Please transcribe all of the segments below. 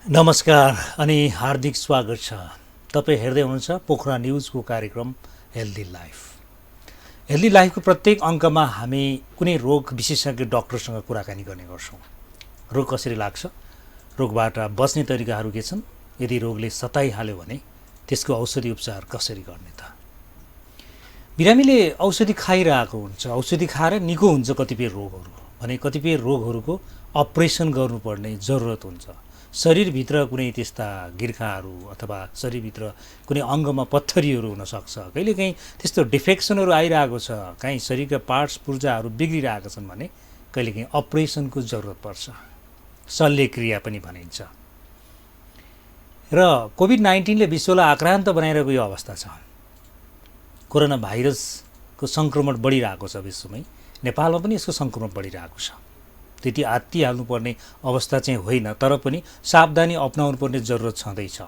नमस्कार अनि हार्दिक स्वागत छ। तपाईँ हेर्दै हुनुहुन्छ पोखरा न्युजको कार्यक्रम हेल्दी लाइफ। हेल्दी लाइफको प्रत्येक अङ्कमा हामी कुनै रोग विशेषज्ञ डाक्टरसँग कुराकानी गर्ने गर्छौँ। रोग कसरी लाग्छ, रोगबाट बच्ने तरिकाहरू के छन्, यदि रोगले सताइहाल्यो भने त्यसको औषधि उपचार कसरी गर्ने त। बिरामीले औषधि खाइरहेको हुन्छ, औषधि खाएर निको हुन्छ कतिपय रोगहरू भने कतिपय रोगहरूको अपरेसन गर्नुपर्ने जरुरत हुन्छ। शरीरभित्र कुनै त्यस्ता गिर्खाहरू अथवा शरीरभित्र कुनै अङ्गमा पत्थरीहरू हुनसक्छ, कहिलेकाहीँ त्यस्तो डिफेक्सनहरू आइरहेको छ, काहीँ शरीरका पार्ट्स पूर्जाहरू बिग्रिरहेका छन् भने कहिलेकाहीँ अपरेसनको जरुरत पर्छ, शल्यक्रिया पनि भनिन्छ। र कोभिड-19ले विश्वलाई आक्रान्त बनाइरहेको यो अवस्था छ। कोरोना भाइरसको सङ्क्रमण बढिरहेको छ विश्वमै, नेपालमा पनि यसको सङ्क्रमण बढिरहेको छ। त्यति आत्तिहाल्नुपर्ने अवस्था चाहिँ होइन, तर पनि सावधानी अपनाउनुपर्ने जरुरत छँदैछ।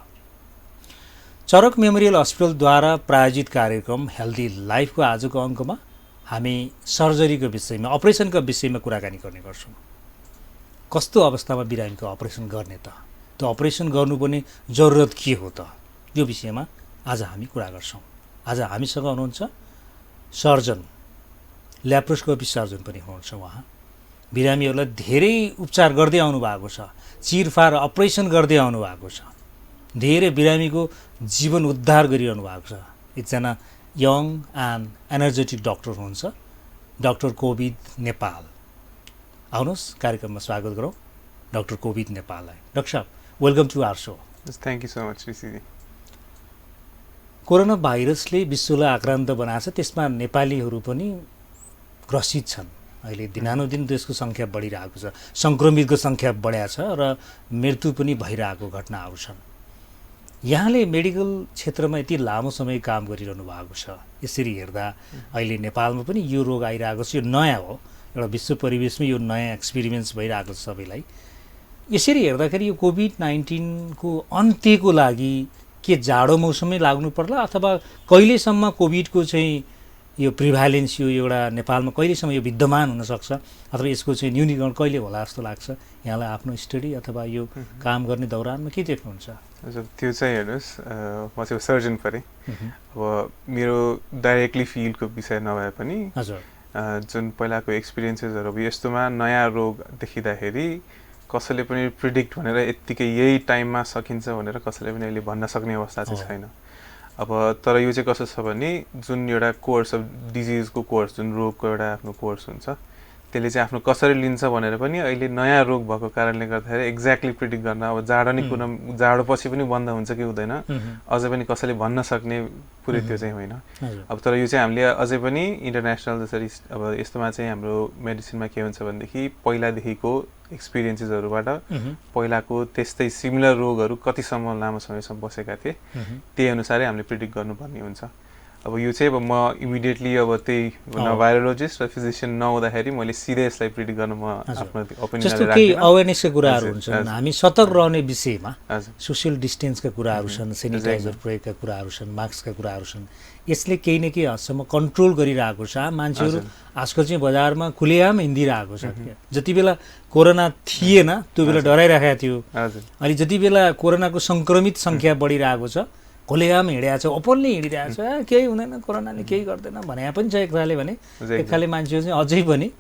चरक मेमोरियल हस्पिटलद्वारा प्रायोजित कार्यक्रम हेल्दी लाइफको आजको अङ्कमा हामी सर्जरीको विषयमा, अपरेसनको विषयमा कुराकानी गर्ने गर्छौँ। कस्तो अवस्थामा बिरामीको अपरेसन गर्ने त, त्यो अपरेसन गर्नुपर्ने जरुरत के हो त, यो विषयमा आज हामी कुरा गर्छौँ। आज हामीसँग हुनुहुन्छ सर्जन, ल्याप्रोस्कोपी सर्जन पनि हुनुहुन्छ। उहाँ बिरामीहरूलाई धेरै उपचार गर्दै आउनु भएको छ, चिरफार अपरेसन गर्दै आउनु भएको छ, धेरै बिरामीको जीवन उद्धार गरिरहनु भएको छ। एकजना यङ एन्ड एनर्जेटिक डाक्टर हुनुहुन्छ, डाक्टर कोविद नेपाल। आउनुहोस् कार्यक्रममा स्वागत गरौँ डाक्टर कोविद नेपाललाई। डाक्टर साहब, welcome to our show. Thank you so much Rishiji. Corona भाइरसले विश्वलाई आक्रान्त बनाएको छ, त्यसमा नेपालीहरू पनि ग्रसित छन्। अहिले दिनानुदिन त्यसको सङ्ख्या बढिरहेको छ, सङ्क्रमितको सङ्ख्या बढ्या छ र मृत्यु पनि भइरहेको घटनाहरू छन्। यहाँले मेडिकल क्षेत्रमा यति लामो समय काम गरिरहनु भएको छ, यसरी हेर्दा अहिले नेपालमा पनि यो रोग आइरहेको छ, यो नयाँ हो, एउटा विश्व परिवेशमै यो नयाँ एक्सपिरिमेन्स भइरहेको छ सबैलाई। यसरी हेर्दाखेरि यो कोभिड-19को अन्त्यको लागि के जाडो मौसमै लाग्नु पर्ला अथवा कहिलेसम्म कोभिडको चाहिँ यो प्रिभाइलेन्स, यो एउटा नेपालमा कहिलेसम्म यो विद्यमान हुनसक्छ अथवा यसको चाहिँ न्यूनीकरण कहिले होला जस्तो लाग्छ यहाँलाई आफ्नो स्टडी अथवा यो काम गर्ने दौरानमा के देख्नुहुन्छ? हजुर, त्यो चाहिँ हेर्नुहोस्, म चाहिँ सर्जन परेँ। अब मेरो डाइरेक्टली फिल्डको विषय नभए पनि हजुर जुन पहिलाको एक्सपिरियन्सेसहरू, अब यस्तोमा नयाँ रोग देखिँदाखेरि कसैले पनि प्रिडिक्ट भनेर यत्तिकै यही टाइममा सकिन्छ भनेर कसैले पनि अहिले भन्न सक्ने अवस्था चाहिँ छैन। अब तर यो चाहिँ कस्तो छ भने जुन एउटा कोर्स अफ डिजिजको कोर्स, जुन रोगको एउटा आफ्नो कोर्स हुन्छ, त्यसले चाहिँ आफ्नो कसरी लिन्छ भनेर पनि अहिले नयाँ रोग भएको कारणले गर्दाखेरि एक्ज्याक्टली प्रिडिक्ट गर्न, अब जाडो नै कुन जाडो पछि पनि बन्द हुन्छ कि हुँदैन अझै पनि कसैले भन्न सक्ने पुरै त्यो चाहिँ होइन। अब तर यो चाहिँ हामीले अझै पनि इन्टरनेसनल जसरी अब यस्तोमा चाहिँ हाम्रो मेडिसिनमा के हुन्छ भनेदेखि पहिलादेखिको एक्सपिरियन्सेसहरूबाट पहिलाको त्यस्तै सिमिलर रोगहरू कतिसम्म लामो समयसम्म बसेका थिए त्यही अनुसारै हामीले प्रिडिक्ट गर्नुपर्ने हुन्छ। अब यो चाहिँ अब म इमिडिएटली अब त्यही भाइरोलोजिस्ट र फिजिसियन नहुँदाखेरि मैले सिधै यसलाई प्रिडिक्ट गर्न म आफ्नो ओपिनियन जस्तो केही अवेरनेसका कुराहरू हुन्छन्, हामी सतर्क रहने विषयमा सोसियल डिस्टेन्सका कुराहरू छन्, सेनिटाइजर प्रयोगका कुराहरू छन्, मास्कका कुराहरू छन्, यसले केही न केही हदसम्म कन्ट्रोल गरिरहेको छ। मान्छेहरू आजकल चाहिँ बजारमा खुलेआम हिँडिरहेको छ। जति बेला कोरोना थिएन त्यो बेला डराइरहेको थियो, अहिले जति बेला कोरोनाको सङ्क्रमित सङ्ख्या बढिरहेको छ खुलेआम हिँडेको छ, ओपनली हिँडिरहेको छ, केही हुँदैन कोरोनाले केही गर्दैन भने पनि छ एक खाले, भने एक खाले मान्छेहरू चाहिँ अझै पनि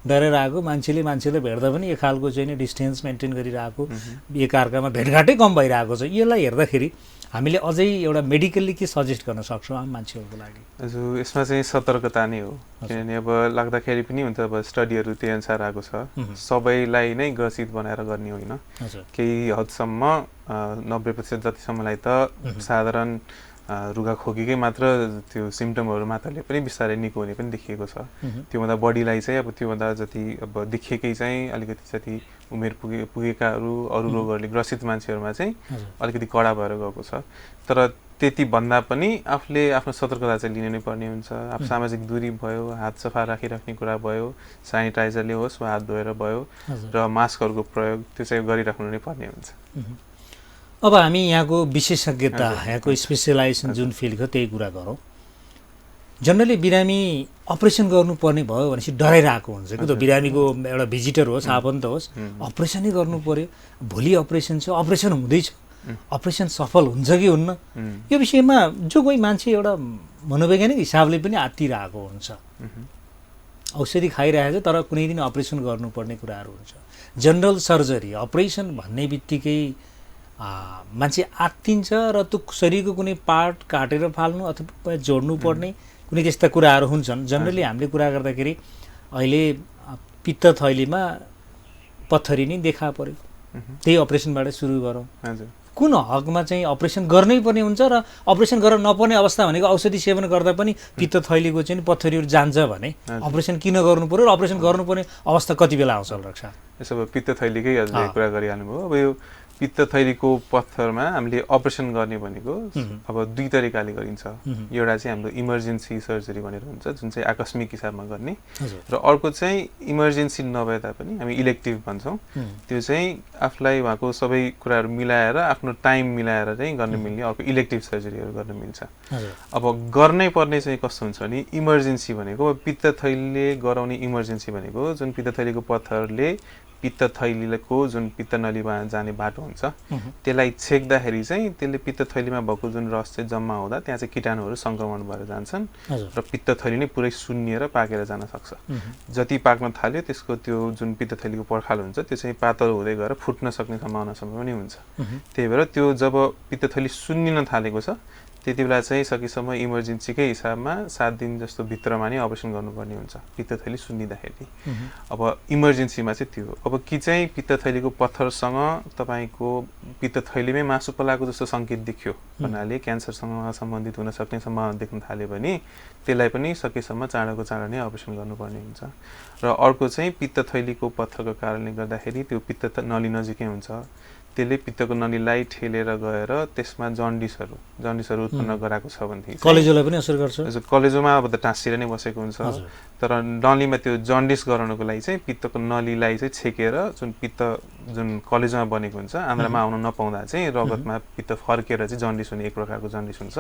डरेर आएको, मान्छेले भेट्दा पनि एक खालको चाहिँ डिस्टेन्स मेन्टेन गरिरहेको, एकअर्कामा भेटघाटै कम भइरहेको छ। यसलाई हेर्दाखेरि हामीले अझै एउटा मेडिकल्ली के सजेस्ट गर्न सक्छौँ आम मान्छेहरूको लागि? हजुर, यसमा चाहिँ सतर्कता नै हो, किनभने अब लाग्दाखेरि पनि हुन्छ, अब स्टडीहरू त्यही अनुसार आएको छ, सबैलाई नै ग्रसित बनाएर गर्ने होइन। केही हदसम्म 90% जतिसम्मलाई त साधारण रुगाखोकीकै मात्र त्यो सिम्पटमहरू मात्रले पनि बिस्तारै निको हुने पनि देखिएको छ। त्योभन्दा बडीलाई चाहिँ अब त्योभन्दा जति अब देखिएकै चाहिँ अलिकति जति उमेर पुगेकाहरू अरू रोगहरूले ग्रसित मान्छेहरूमा चाहिँ अलिकति कडा भएर गएको छ। तर त्यति भन्दा पनि आफूले आफ्नो सतर्कता चाहिँ लिनु नै पर्ने हुन्छ। अब सामाजिक दूरी भयो, हात सफा राखिराख्ने कुरा भयो, सेनिटाइजरले होस् वा हात धोएर भयो र मास्कहरूको प्रयोग त्यो चाहिँ गरिराख्नु नै पर्ने हुन्छ। अब हामी यहाँको विशेषज्ञता, यहाँको स्पेसलाइजेसन जुन फिल्ड हो त्यही कुरा गरौँ। जनरली बिरामी अपरेसन गर्नुपर्ने भयो भनेपछि डराइरहेको हुन्छ कि त बिरामीको एउटा भिजिटर होस् आफन्त होस् अपरेसनै गर्नु पर्यो, भोलि अपरेसन छ, अपरेसन हुँदैछ, अपरेसन सफल हुन्छ कि हुन्न, यो विषयमा जो कोही मान्छे एउटा मनोवैज्ञानिक हिसाबले पनि आत्तिरहेको हुन्छ। औषधि खाइरहेको छ तर कुनै दिन अपरेसन गर्नुपर्ने कुराहरू हुन्छ। जनरल सर्जरी अपरेसन भन्ने बित्तिकै मान्छे आत्तिन्छ र त्यो शरीरको कुनै पार्ट काटेर फाल्नु अथवा जोड्नु पर्ने कुनै त्यस्ता कुराहरू हुन्छन्। जनरली हामीले कुरा गर्दाखेरि अहिले पित्त थैलीमा पत्थरी नै देखा पर्यो, त्यही अपरेसनबाट सुरु गरौँ। कुन हकमा चाहिँ अपरेसन गर्नै पर्ने हुन्छ र अपरेसन गर्न नपर्ने अवस्था भनेको औषधि सेवन गर्दा पनि पित्त थैलीको चाहिँ पत्थरीहरू जान्छ भने अपरेसन किन गर्नु पर्यो र अपरेसन गर्नुपर्ने अवस्था कति बेला आउँछ रक्षा? यसो पित्त थैलीकै हजुरले कुरा गरिहाल्नुभयो। अब यो पित्त थैलीको पत्थरमा हामीले अपरेसन गर्ने भनेको अब दुई तरिकाले गरिन्छ। एउटा चाहिँ हाम्रो इमर्जेन्सी सर्जरी भनेर हुन्छ जुन चाहिँ आकस्मिक हिसाबमा गर्ने, र अर्को चाहिँ इमर्जेन्सी नभए तापनि हामी इलेक्टिभ भन्छौँ। त्यो चाहिँ आफूलाई उहाँको सबै कुराहरू मिलाएर आफ्नो टाइम मिलाएर चाहिँ गर्न मिल्ने अर्को इलेक्टिभ सर्जरीहरू गर्न मिल्छ। अब गर्नै पर्ने चाहिँ कस्तो हुन्छ भने इमर्जेन्सी भनेको पित्त थैलीले गराउने इमर्जेन्सी भनेको जुन पित्त थैलीको पत्थरले पित्त थैलीको जुन पित्त नलीमा जाने बाटो हुन्छ त्यसलाई छेक्दाखेरि चाहिँ त्यसले पित्त थैलीमा भएको जुन रस चाहिँ जम्मा हुँदा त्यहाँ चाहिँ कीटाणुहरू सङ्क्रमण भएर जान्छन् र पित्त थैली नै पुरै सुन्निएर पाकेर जान सक्छ। जति पाक्न थाल्यो त्यसको त्यो जुन पित्त थैलीको पर्खाल हुन्छ त्यो चाहिँ पातलो हुँदै गएर फुट्न सक्ने सम्भावनासम्म पनि हुन्छ। त्यही भएर त्यो जब पित्त थैली सुन्निन थालेको छ त्यति बेला चाहिँ सकेसम्म इमर्जेन्सीकै हिसाबमा 7 दिन जस्तो भित्रमा नै अपरेसन गर्नुपर्ने हुन्छ पित्त थैली सुन्निँदाखेरि। अब इमर्जेन्सीमा चाहिँ त्यो हो। अब कि चाहिँ पित्त थैलीको पत्थरसँग तपाईँको पित्त थैलीमै मासु पलाएको जस्तो सङ्केत देखियो भन्नाले क्यान्सरसँग सम्बन्धित हुन सक्ने सम्भावना देख्न थाल्यो भने त्यसलाई पनि सकेसम्म चाँडोको चाँडो नै अपरेसन गर्नुपर्ने हुन्छ। र अर्को चाहिँ पित्त थैलीको पत्थरको कारणले गर्दाखेरि त्यो पित्त नली नजिकै हुन्छ, त्यसले पित्तको नलीलाई ठेलेर गएर त्यसमा जन्डिसहरू उत्पन्न गराएको छ भनेदेखि कलेजोलाई पनि असर गर्छ। कलेजोमा अब त टाँसिएर नै बसेको हुन्छ, तर नलीमा त्यो जन्डिस गराउनको लागि चाहिँ पित्तको नलीलाई चाहिँ छेकेर जुन पित्त जुन कलेजोमा बनेको हुन्छ आन्द्रामा आउन नपाउँदा चाहिँ रगतमा पित्त फर्केर चाहिँ जन्डिस हुने एक प्रकारको जन्डिस हुन्छ।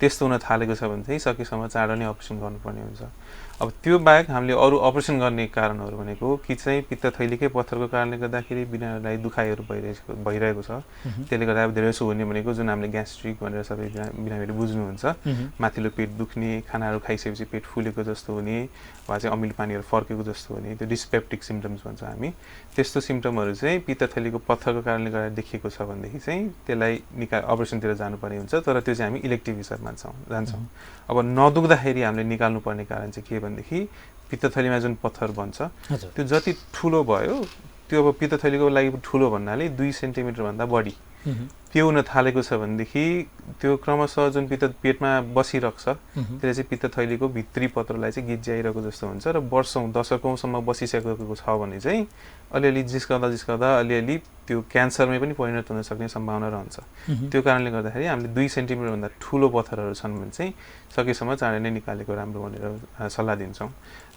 त्यस्तो हुन थालेको छ भने चाहिँ सकेसम्म चाँडो नै अपरेसन गर्नुपर्ने हुन्छ। अब त्यो बाहेक हामीले अरू अपरेसन गर्ने कारणहरू भनेको कि चाहिँ पित्त थैलीकै पत्थरको कारणले गर्दाखेरि बिरामीलाई दुखाइहरू भइरहेको छ, त्यसले गर्दा अब धेरै जसो हुने भनेको जुन हामीले ग्यास्ट्रिक भनेर सबै बिरामीहरूले बुझ्नुहुन्छ, माथिल्लो पेट दुख्ने, खानाहरू खाइसकेपछि पेट फुलेको जस्तो हुने वा चाहिँ अमिलो पानीहरू फर्केको जस्तो हुने, त्यो डिस्पेप्टिक सिम्पटम्स भन्छ हामी। त्यस्तो सिम्पटमहरू चाहिँ पित्त थैलीको पत्थरको कारणले गर्दा देखिएको छ भनेदेखि चाहिँ त्यसलाई अपरेसनतिर जानुपर्ने हुन्छ, तर त्यो चाहिँ हामी इलेक्टिभ हिसाबमा जान्छौँ। अब नदुख्दाखेरि हामीले निकाल्नुपर्ने कारण चाहिँ के भनेदेखि पित्त थैलीमा जुन पत्थर बन्छ त्यो जति ठुलो भयो त्यो अब पित्त थैलीको लागि ठुलो भन्नाले 2 सेन्टिमिटरभन्दा बढी पिउन थालेको छ भनेदेखि त्यो क्रमशः जुन पित्त पेटमा बसिरहन्छ त्यसले चाहिँ पित्त थैलीको भित्री पत्रलाई चाहिँ गिज्याइरहेको जस्तो हुन्छ र वर्षौँ दशकौँसम्म बसिसकेको छ भने चाहिँ अलिअलि जिस्काउँदा अलिअलि त्यो क्यान्सरमै पनि परिणत हुन सक्ने सम्भावना रहन्छ। त्यो कारणले गर्दाखेरि हामीले 2 सेन्टिमिटरभन्दा ठुलो पत्थरहरू छन् भने चाहिँ सकेसम्म चाँडै नै निकालेको राम्रो भनेर सल्लाह दिन्छौँ।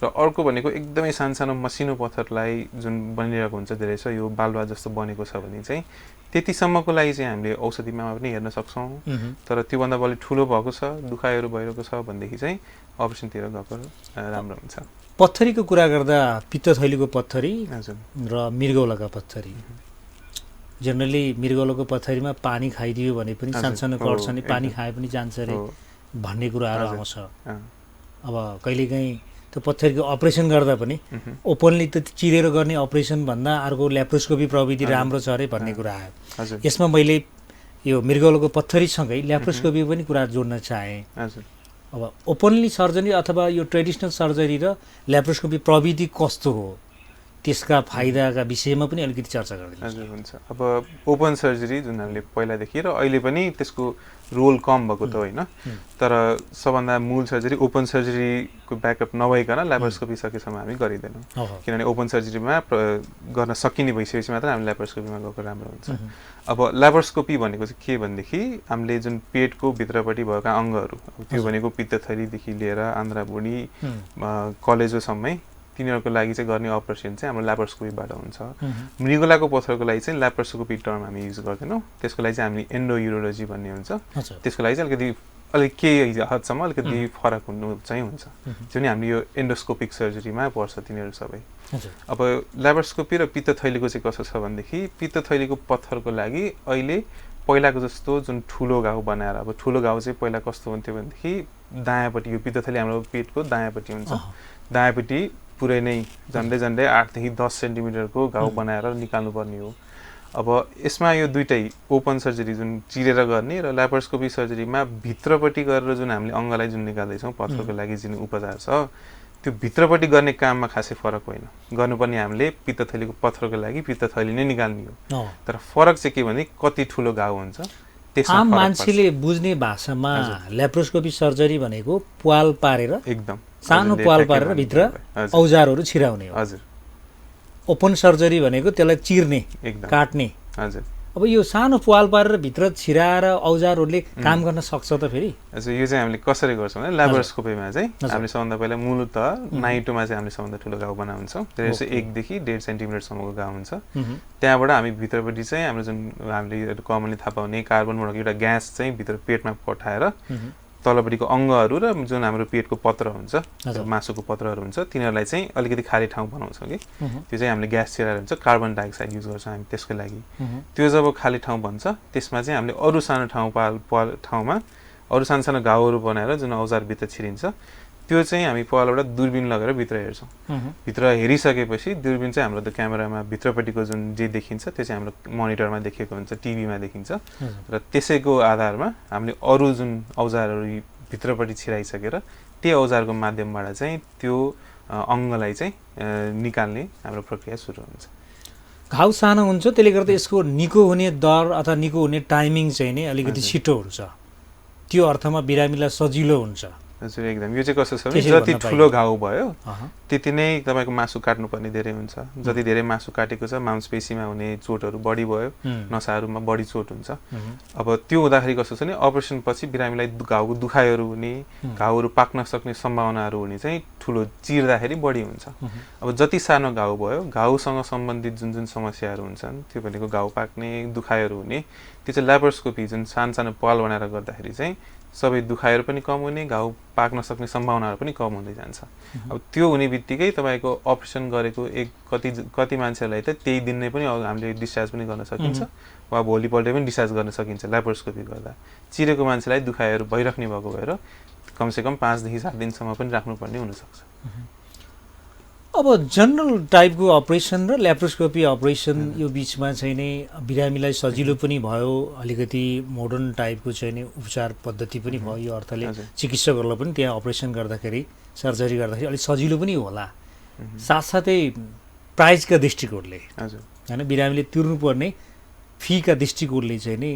र अर्को भनेको एकदमै सानो मसिनो पत्थरलाई जुन बनिरहेको हुन्छ धेरै छ यो बालुवा जस्तो बनेको छ भने चाहिँ त्यतिसम्मको लागि चाहिँ हामीले औषधिमा पनि हेर्न सक्छौँ, तर त्योभन्दा बढी ठुलो भएको छ दुखाइहरू भइरहेको छ भनेदेखि चाहिँ अपरेसनतिर गएको राम्रो हुन्छ। पत्थरीको कुरा गर्दा पित्त थैलीको पत्थरी र मृगौलाका पत्थरी, जेनरली मृगौलाको पत्थरीमा पानी खाइदियो भने पनि सानसानो कट्छ नि, पानी खाए पनि जान्छ अरे भन्ने कुराहरू आउँछ। अब कहिलेकाहीँ त्यो पत्थरीको अपरेसन गर्दा पनि ओपनली त चिरेर गर्ने अपरेसन भन्दा अर्को ल्याप्रोस्कोपी प्रविधि राम्रो छ अरे भन्ने कुरा आयो। यसमा मैले यो मृगौलाको पत्थरीसँगै ल्याप्रोस्कोपी पनि कुरा जोड्न चाहेँ। अब ओपनली सर्जरी अथवा यो ट्रेडिसनल सर्जरी र ल्याप्रोस्कोपी प्रविधि कस्तो हो त्यसका फाइदाका विषयमा पनि अलिकति चर्चा गरिदिनुहोस्। हजुर हुन्छ। अब ओपन सर्जरी जुन हामीले पहिलादेखि र अहिले पनि त्यसको रोल कम भएको त होइन, तर सबभन्दा मूल सर्जरी ओपन सर्जरीको ब्याकअप नभइकन ल्याप्रोस्कोपी सकेसम्म हामी गरिँदैनौँ, किनभने ओपन सर्जरीमा गर्न सकिने भइसकेपछि मात्र हामी ल्याप्रोस्कोपीमा गएको राम्रो हुन्छ। अब ल्याप्रोस्कोपी भनेको चाहिँ के भनेदेखि हामीले जुन पेटको भित्रपट्टि भएका अङ्गहरू, त्यो भनेको पित्तथलीदेखि लिएर आन्द्राभुँडी कलेजोसम्मै तिनीहरूको लागि चाहिँ गर्ने अपरेसन चाहिँ हाम्रो ल्याप्रोस्कोपीबाट हुन्छ। मृगौलाको पत्थरको लागि चाहिँ ल्याप्रोस्कोपी टर्म हामी युज गर्दैनौँ, त्यसको लागि चाहिँ हामीले एन्डोयुरोलोजी भन्ने हुन्छ। त्यसको लागि चाहिँ अलिक केही हदसम्म अलिकति फरक हुनु चाहिँ हुन्छ, जुन हामीले यो एन्डोस्कोपिक सर्जरीमा पर्छ तिनीहरू सबै। अब ल्याप्रोस्कोपी र पित्तथैलीको चाहिँ कसो छ भनेदेखि पित्तथैलीको पत्थरको लागि अहिले पहिलाको जस्तो जुन ठुलो घाउ बनाएर, अब ठुलो घाउ चाहिँ पहिला कस्तो हुन्थ्यो भनेदेखि दायाँपट्टि यो पित्तथैली हाम्रो पेटको दायाँपट्टि हुन्छ, दायाँपट्टि पुरै नै झन्डै 8 देखि 10 सेन्टिमिटरको घाउ बनाएर निकाल्नुपर्ने हो। अब यसमा यो दुइटै ओपन सर्जरी जुन चिरेर गर्ने र ल्याप्रोस्कोपी सर्जरीमा भित्रपट्टि गरेर जुन हामीले अङ्गलाई जुन निकाल्दैछौँ पत्थरको लागि जुन उपचार छ, त्यो भित्रपट्टि गर्ने काममा खासै फरक होइन। गर्नुपर्ने हामीले पित्तथैलीको पत्थरको लागि पित्तथैली नै निकाल्ने हो, तर फरक चाहिँ के भने कति ठुलो घाउ हुन्छ त्यसमा। आम मान्छेले बुझ्ने भाषामा ल्याप्रोस्कोपी सर्जरी भनेको प्वाल पारेर, एकदम सानो प्वाल पारेर भित्र औजारहरू छिराउने हो। हजुर। ओपन सर्जरी भनेको त्यसलाई चिर्ने, काट्ने। हजुर। अब यो सानो प्वाल पारेर भित्र छिराएर औजारहरूले काम गर्न सक्छ त फेरि? हजुर, यो चाहिँ हामीले कसरी गर्छौँ भने ल्याप्रोस्कोपीमा चाहिँ हामीले सबभन्दा पहिला मूलतः नाइटोमा चाहिँ हामीले सबभन्दा ठुलो घाउ बनाउँछौँ, त्यसले चाहिँ 1 देखि 1.5 सेन्टिमिटरसम्मको घाउ हुन्छ। त्यहाँबाट हामी भित्रपट्टि चाहिँ हाम्रो जुन हामीले कमनली थाहा पाउने कार्बन मोनोक्साइड एउटा ग्यास चाहिँ भित्र पेटमा पठाएर तलपट्टिको अङ्गहरू र जुन हाम्रो पेटको पत्र हुन्छ, मासुको पत्रहरू हुन्छ, तिनीहरूलाई चाहिँ अलिकति खाली ठाउँ बनाउँछौँ कि त्यो चाहिँ हामीले ग्यास छिराएर हुन्छ, कार्बन डाइअक्साइड युज गर्छौँ हामी त्यसको लागि। त्यो जब खाली ठाउँ बन्छ त्यसमा चाहिँ हामीले अरू सानो ठाउँमा अरू सानो घाउहरू बनाएर जुन औजारभित्र छिरिन्छ त्यो चाहिँ हामी पहिलाबाट दूरबीन लगेर भित्र हेर्छौँ। भित्र हेरिसकेपछि दूरबीन चाहिँ हाम्रो त क्यामेरामा भित्रपट्टिको जुन जे देखिन्छ त्यो चाहिँ हाम्रो मोनिटरमा देखेको हुन्छ, टिभीमा देखिन्छ, र त्यसैको आधारमा हामीले अरू जुन औजारहरू भित्रपट्टि छिराइसकेर त्यो औजारको माध्यमबाट चाहिँ त्यो अङ्गलाई चाहिँ निकाल्ने हाम्रो प्रक्रिया सुरु हुन्छ। घाउ सानो हुन्छ त्यसले गर्दा यसको निको हुने दर अथवा निको हुने टाइमिङ चाहिँ नै अलिकति छिटो हुन्छ, त्यो अर्थमा बिरामीलाई सजिलो हुन्छ। हजुर, एकदम। यो चाहिँ कस्तो छ भने जति ठुलो घाउ भयो त्यति नै तपाईँको मासु काट्नुपर्ने धेरै हुन्छ। जति धेरै मासु काटेको छ मांसपेशीमा हुने चोटहरू बढी भयो, नसाहरूमा बढी चोट हुन्छ। अब त्यो हुँदाखेरि कस्तो छ भने अपरेसन पछि बिरामीलाई घाउको दुखाइहरू हुने, घाउहरू पाक्न सक्ने सम्भावनाहरू हुने चाहिँ ठुलो चिर्दाखेरि बढी हुन्छ। अब जति सानो घाउ भयो, घाउसँग सम्बन्धित जुन समस्याहरू हुन्छन् त्यो भनेको घाउ पाक्ने, दुखाइहरू हुने, त्यो चाहिँ ल्याप्रोस्कोपी जुन सानो पाल बनाएर गर्दाखेरि चाहिँ सबै दुखाइहरू पनि कम हुने, घाउ पाक्न सक्ने सम्भावनाहरू पनि कम हुँदै जान्छ। अब त्यो हुने बित्तिकै तपाईँको अपरेसन गरेको कति मान्छेहरूलाई त त्यही दिन नै पनि हामीले डिस्चार्ज पनि गर्न सकिन्छ वा भोलिपल्ट पनि डिस्चार्ज गर्न सकिन्छ ल्याप्रोस्कोपी गर्दा। चिरेको मान्छेलाई दुखाइहरू भइराख्ने भएको भएर कमसेकम 5 देखि 7 दिनसम्म पनि राख्नुपर्ने हुनसक्छ। अब जनरल टाइपको अपरेसन र ल्याप्रोस्कोपी अपरेसन यो बिचमा चाहिँ नै बिरामीलाई सजिलो पनि भयो, अलिकति मोडर्न टाइपको चाहिँ नि उपचार पद्धति पनि भयो, यो अर्थले चिकित्सकहरूलाई पनि त्यहाँ अपरेसन गर्दाखेरि सर्जरी गर्दाखेरि अलिक सजिलो पनि होला। साथसाथै प्राइजका दृष्टिकोणले होइन, बिरामीले तिर्नुपर्ने फीका दृष्टिकोणले चाहिँ नि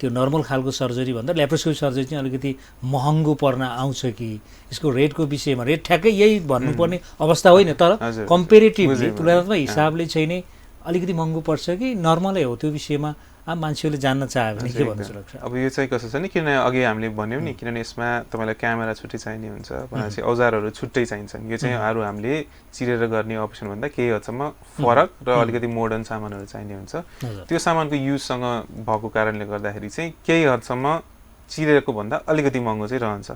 त्यो नर्मल खालको सर्जरी भन्दा ल्याप्रोस्कोपी सर्जरी चाहिँ अलिकति महँगो पर्न आउँछ कि यसको रेटको विषयमा रेट ठ्याक्कै यही भन्नुपर्ने अवस्था होइन, तर कम्पेरिटिभली तुलनात्मक हिसाबले चाहिँ नै अलिकति महँगो पर्छ कि नर्मलै हो, त्यो विषयमा आम मान्छेहरूले जान्न चाह्यो भने के भन्नु सक्छ? अब यो चाहिँ कस्तो छ नि, किनभने अघि हामीले भन्यौँ नि, किनभने यसमा तपाईँलाई क्यामेरा छुट्टै चाहिने हुन्छ, भनेपछि औजारहरू छुट्टै चाहिन्छन्। यो चाहिँ अरू हामीले चिरेर गर्ने अपरेसनभन्दा केही हदसम्म फरक र अलिकति मोडर्न सामानहरू चाहिने हुन्छ। त्यो सामानको युजसँग भएको कारणले गर्दाखेरि चाहिँ केही हदसम्म चिरेको भन्दा अलिकति महँगो चाहिँ रहन्छ।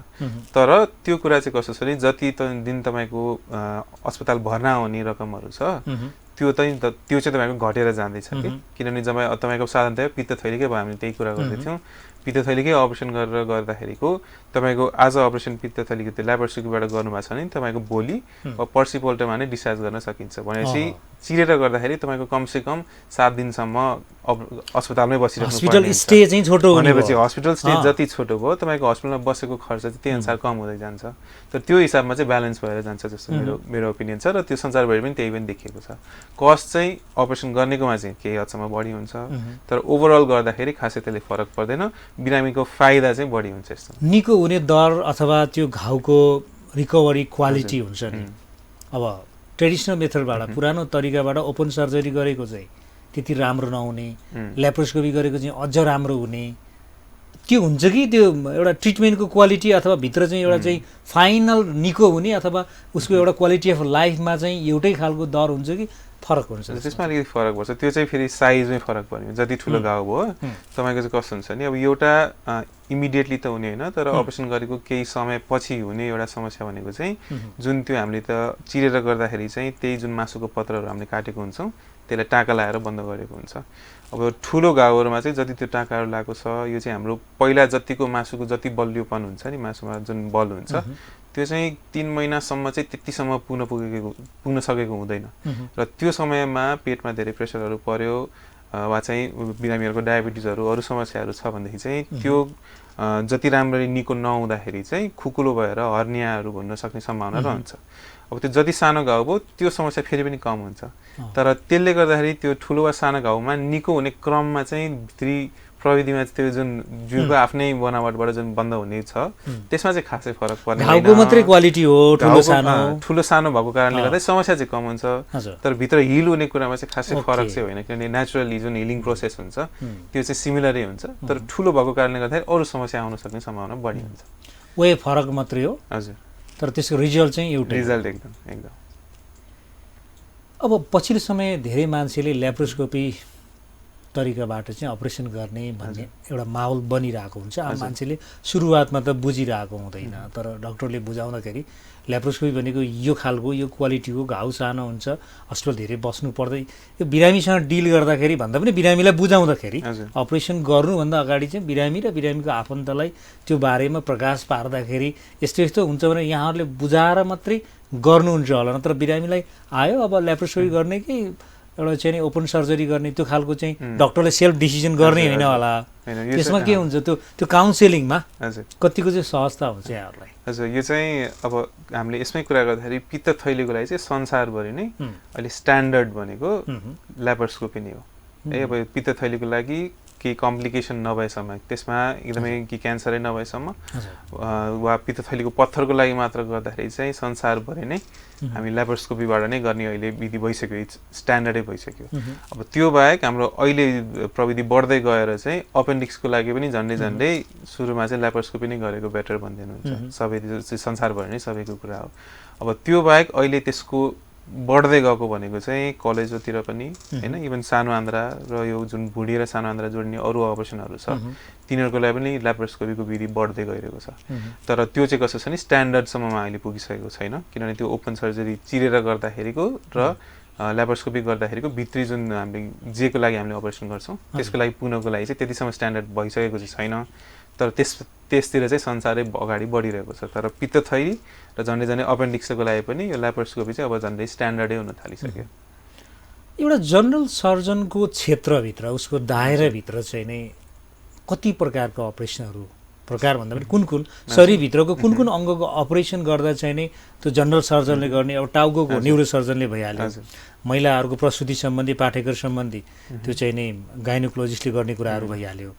तर त्यो कुरा चाहिँ कस्तो छ भने जति दिन तपाईँको अस्पताल भर्ना हुने रकमहरू छ त्यो चाहिँ तपाईँको घटेर जाँदैछ कि किनभने जब तपाईँको साधारणतया पित्तथैलीकै भयो हामीले त्यही कुरा गर्दैथ्यौँ पित्तथैलीकै अपरेसन गरेर गर्दाखेरिको तपाईँको आज अपरेसन पित्तथैलीको त्यो ल्याप्रोस्कोपीबाट गर्नुभएको छ भने तपाईँको भोलि वा पर्सिपल्टमा नै डिस्चार्ज गर्न सकिन्छ भनेपछि चिरेर गर्दाखेरि तपाईँको कमसेकम 7 दिनसम्म अस्पतालमै बसिराख्नु हस्पिटल स्टे चाहिँ छोटो भनेपछि हस्पिटल स्टे जति छोटो भयो तपाईँको हस्पिटलमा बसेको खर्च चाहिँ त्यही अनुसार कम हुँदै जान्छ तर त्यो हिसाबमा चाहिँ ब्यालेन्स भएर जान्छ जस्तो मेरो ओपिनियन छ र त्यो संसारभरि पनि त्यही पनि देखिएको छ कस्ट चाहिँ अपरेसन गर्नेकोमा चाहिँ केही हदसम्म बढी हुन्छ तर ओभरअल गर्दाखेरि खासै त्यसले फरक पर्दैन बिरामीको फाइदा चाहिँ बढी हुन्छ यस्तो निको हुने दर अथवा त्यो घाउको रिकभरी क्वालिटी हुन्छ नि अब ट्रेडिसनल मेथडबाट पुरानो तरिकाबाट ओपन सर्जरी गरेको चाहिँ त्यति राम्रो नहुने ल्याप्रोस्कोपी गरेको चाहिँ अझ राम्रो हुने त्यो हुन्छ कि त्यो एउटा ट्रिटमेन्टको क्वालिटी अथवा भित्र चाहिँ एउटा चाहिँ फाइनल निको हुने अथवा उसको एउटा क्वालिटी अफ लाइफमा चाहिँ एउटै खालको दर हुन्छ कि फरक हुन्छ त्यसमा अलिकति फरक पर्छ त्यो चाहिँ फेरि साइजमै फरक पर्ने जति ठुलो घाउ भयो तपाईँको चाहिँ कस्तो हुन्छ नि अब एउटा इमिडिएटली त हुने होइन तर अपरेसन गरेको केही समय पछि हुने एउटा समस्या भनेको चाहिँ जुन त्यो हामीले त चिरेर गर्दाखेरि चाहिँ त्यही जुन मासुको पत्रहरू हामीले काटेको हुन्छौँ त्यसलाई टाँका लगाएर बन्द गरेको हुन्छ अब ठुलो घाउहरूमा चाहिँ जति त्यो टाँकाहरू लगाएको छ यो चाहिँ हाम्रो पहिला जतिको मासुको जति बलियोपन हुन्छ नि मासुमा जुन बल हुन्छ त्यो चाहिँ 3 महिनासम्म चाहिँ त्यतिसम्म पुग्न सकेको हुँदैन र त्यो समयमा पेटमा धेरै प्रेसरहरू पर्यो वा चाहिँ बिरामीहरूको डायबिटिजहरू अरू समस्याहरू छ भनेदेखि चाहिँ त्यो जति राम्ररी निको नहुँदाखेरि चाहिँ खुकुलो भएर हर्नियाहरू हुन सक्ने सम्भावना रहन्छ अब त्यो जति सानो घाउ भयो त्यो समस्या फेरि पनि कम हुन्छ तर त्यसले गर्दाखेरि त्यो ठुलो वा सानो घाउमा निको हुने क्रममा चाहिँ भित्री प्रविधिमा त्यो जुन जिउको आफ्नै बनावटबाट जुन बन्द हुने छ त्यसमा चाहिँ खासै फरक पर्दैन घाउको मात्रै क्वालिटी हो ठुलो सानो भएको कारणले गर्दा समस्या चाहिँ कम हुन्छ तर भित्र हिल हुने कुरामा चाहिँ खासै फरक चाहिँ होइन किनभने नेचुरली जुन हिलिङ प्रोसेस हुन्छ त्यो चाहिँ सिमिलरै हुन्छ तर ठुलो भएको कारणले गर्दाखेरि अरू समस्या आउन सक्ने सम्भावना बढी हुन्छ वे फरक मात्रै हो हजुर तर त्यसको रिजल्ट चाहिँ एउटै रिजल्ट एकदम अब पछिल्लो समय धेरै मान्छेले ल्याप्रोस्कोपी तरिकाबाट चाहिँ अपरेसन गर्ने भन्ने एउटा माहौल बनिरहेको हुन्छ अब मान्छेले सुरुवातमा त बुझिरहेको हुँदैन तर डाक्टरले बुझाउँदाखेरि ल्याप्रोस्कोपी भनेको यो खालको यो क्वालिटीको घाउ सानो हुन्छ हस्पिटल धेरै बस्नु पर्दै यो बिरामीसँग डिल गर्दाखेरि भन्दा पनि बिरामीलाई बुझाउँदाखेरि अपरेसन गर्नुभन्दा अगाडि चाहिँ बिरामी र बिरामीको आफन्तलाई त्यो बारेमा प्रकाश पार्दाखेरि यस्तो यस्तो हुन्छ भने यहाँहरूले बुझाएर मात्रै गर्नुहुन्छ होला नत्र बिरामीलाई आयो अब ल्याप्रोस्कोपी गर्ने कि एउटा चाहिँ ओपन सर्जरी गर्ने त्यो खालको चाहिँ डक्टरले सेल्फ डिसिजन गर्ने होइन होला त्यसमा के हुन्छ त्यो काउन्सिलिङमा कतिको चाहिँ सहजता हुन्छ यहाँहरूलाई हजुर यो चाहिँ अब हामीले यसमै कुरा गर्दाखेरि पित्तथैलीको लागि चाहिँ संसारभरि नै अहिले स्ट्यान्डर्ड भनेको ल्याप्रोस्कोपी नै हो है अब पित्तथैलीको लागि केही कम्प्लिकेसन नभएसम्म त्यसमा एकदमै कि क्यान्सरै नभएसम्म वा पित्तथैलीको पत्थरको लागि मात्र गर्दाखेरि चाहिँ संसारभरि नै हामी ल्याप्रोस्कोपीबाट नै गर्ने अहिले विधि भइसक्यो स्ट्यान्डर्डै भइसक्यो अब त्यो बाहेक हाम्रो अहिले प्रविधि बढ्दै गएर चाहिँ अपेन्डिक्सको लागि पनि झन्डै सुरुमा चाहिँ ल्याप्रोस्कोपी नै गरेको बेटर भन्दैनुहुन्छ सबै संसारभरि नै सबैको कुरा हो अब त्यो बाहेक अहिले त्यसको बढ्दै गएको भनेको चाहिँ कलेजोतिर पनि हैन इभन सानो आन्द्रा र यो जुन भुँडी र सानो आन्द्रा जोड्ने अरू अपरेसनहरू छ तिनीहरूको लागि पनि ल्याप्रोस्कोपीको विधि बढ्दै गइरहेको छ तर त्यो चाहिँ कस्तो छ नि स्ट्यान्डर्डसम्ममा अहिले पुगिसकेको छैन किनभने त्यो ओपन सर्जरी चिरेर गर्दाखेरिको र ल्याप्रोस्कोपी गर्दाखेरिको भित्री जुन हामीले जेको लागि हामीले अपरेसन गर्छौँ त्यसको लागि पुग्नको लागि चाहिँ त्यतिसम्म स्ट्यान्डर्ड भइसकेको चाहिँ छैन तर त्यसतिर चाहिँ संसारै अगाडि बढिरहेको छ तर पित्तथैली र झन्डै अपेन्डिक्सको लागि पनि यो ल्याप्रोस्कोपी चाहिँ अब झन्डै स्ट्यान्डर्डै हुन थालिसक्यो एउटा जनरल सर्जनको क्षेत्रभित्र उसको दायराभित्र चाहिँ नै कति प्रकारको अपरेसनहरू प्रकार भन्दा पनि कुन शरीरभित्रको कुन अङ्गको अपरेसन गर्दा चाहिँ नै त्यो जनरल सर्जनले गर्ने अब टाउको न्युरो सर्जनले भइहाल्यो महिलाहरूको प्रसुति सम्बन्धी पाठेघर सम्बन्धी त्यो चाहिँ नै गाइनोकोलोजिस्टले गर्ने कुराहरू भइहाल्यो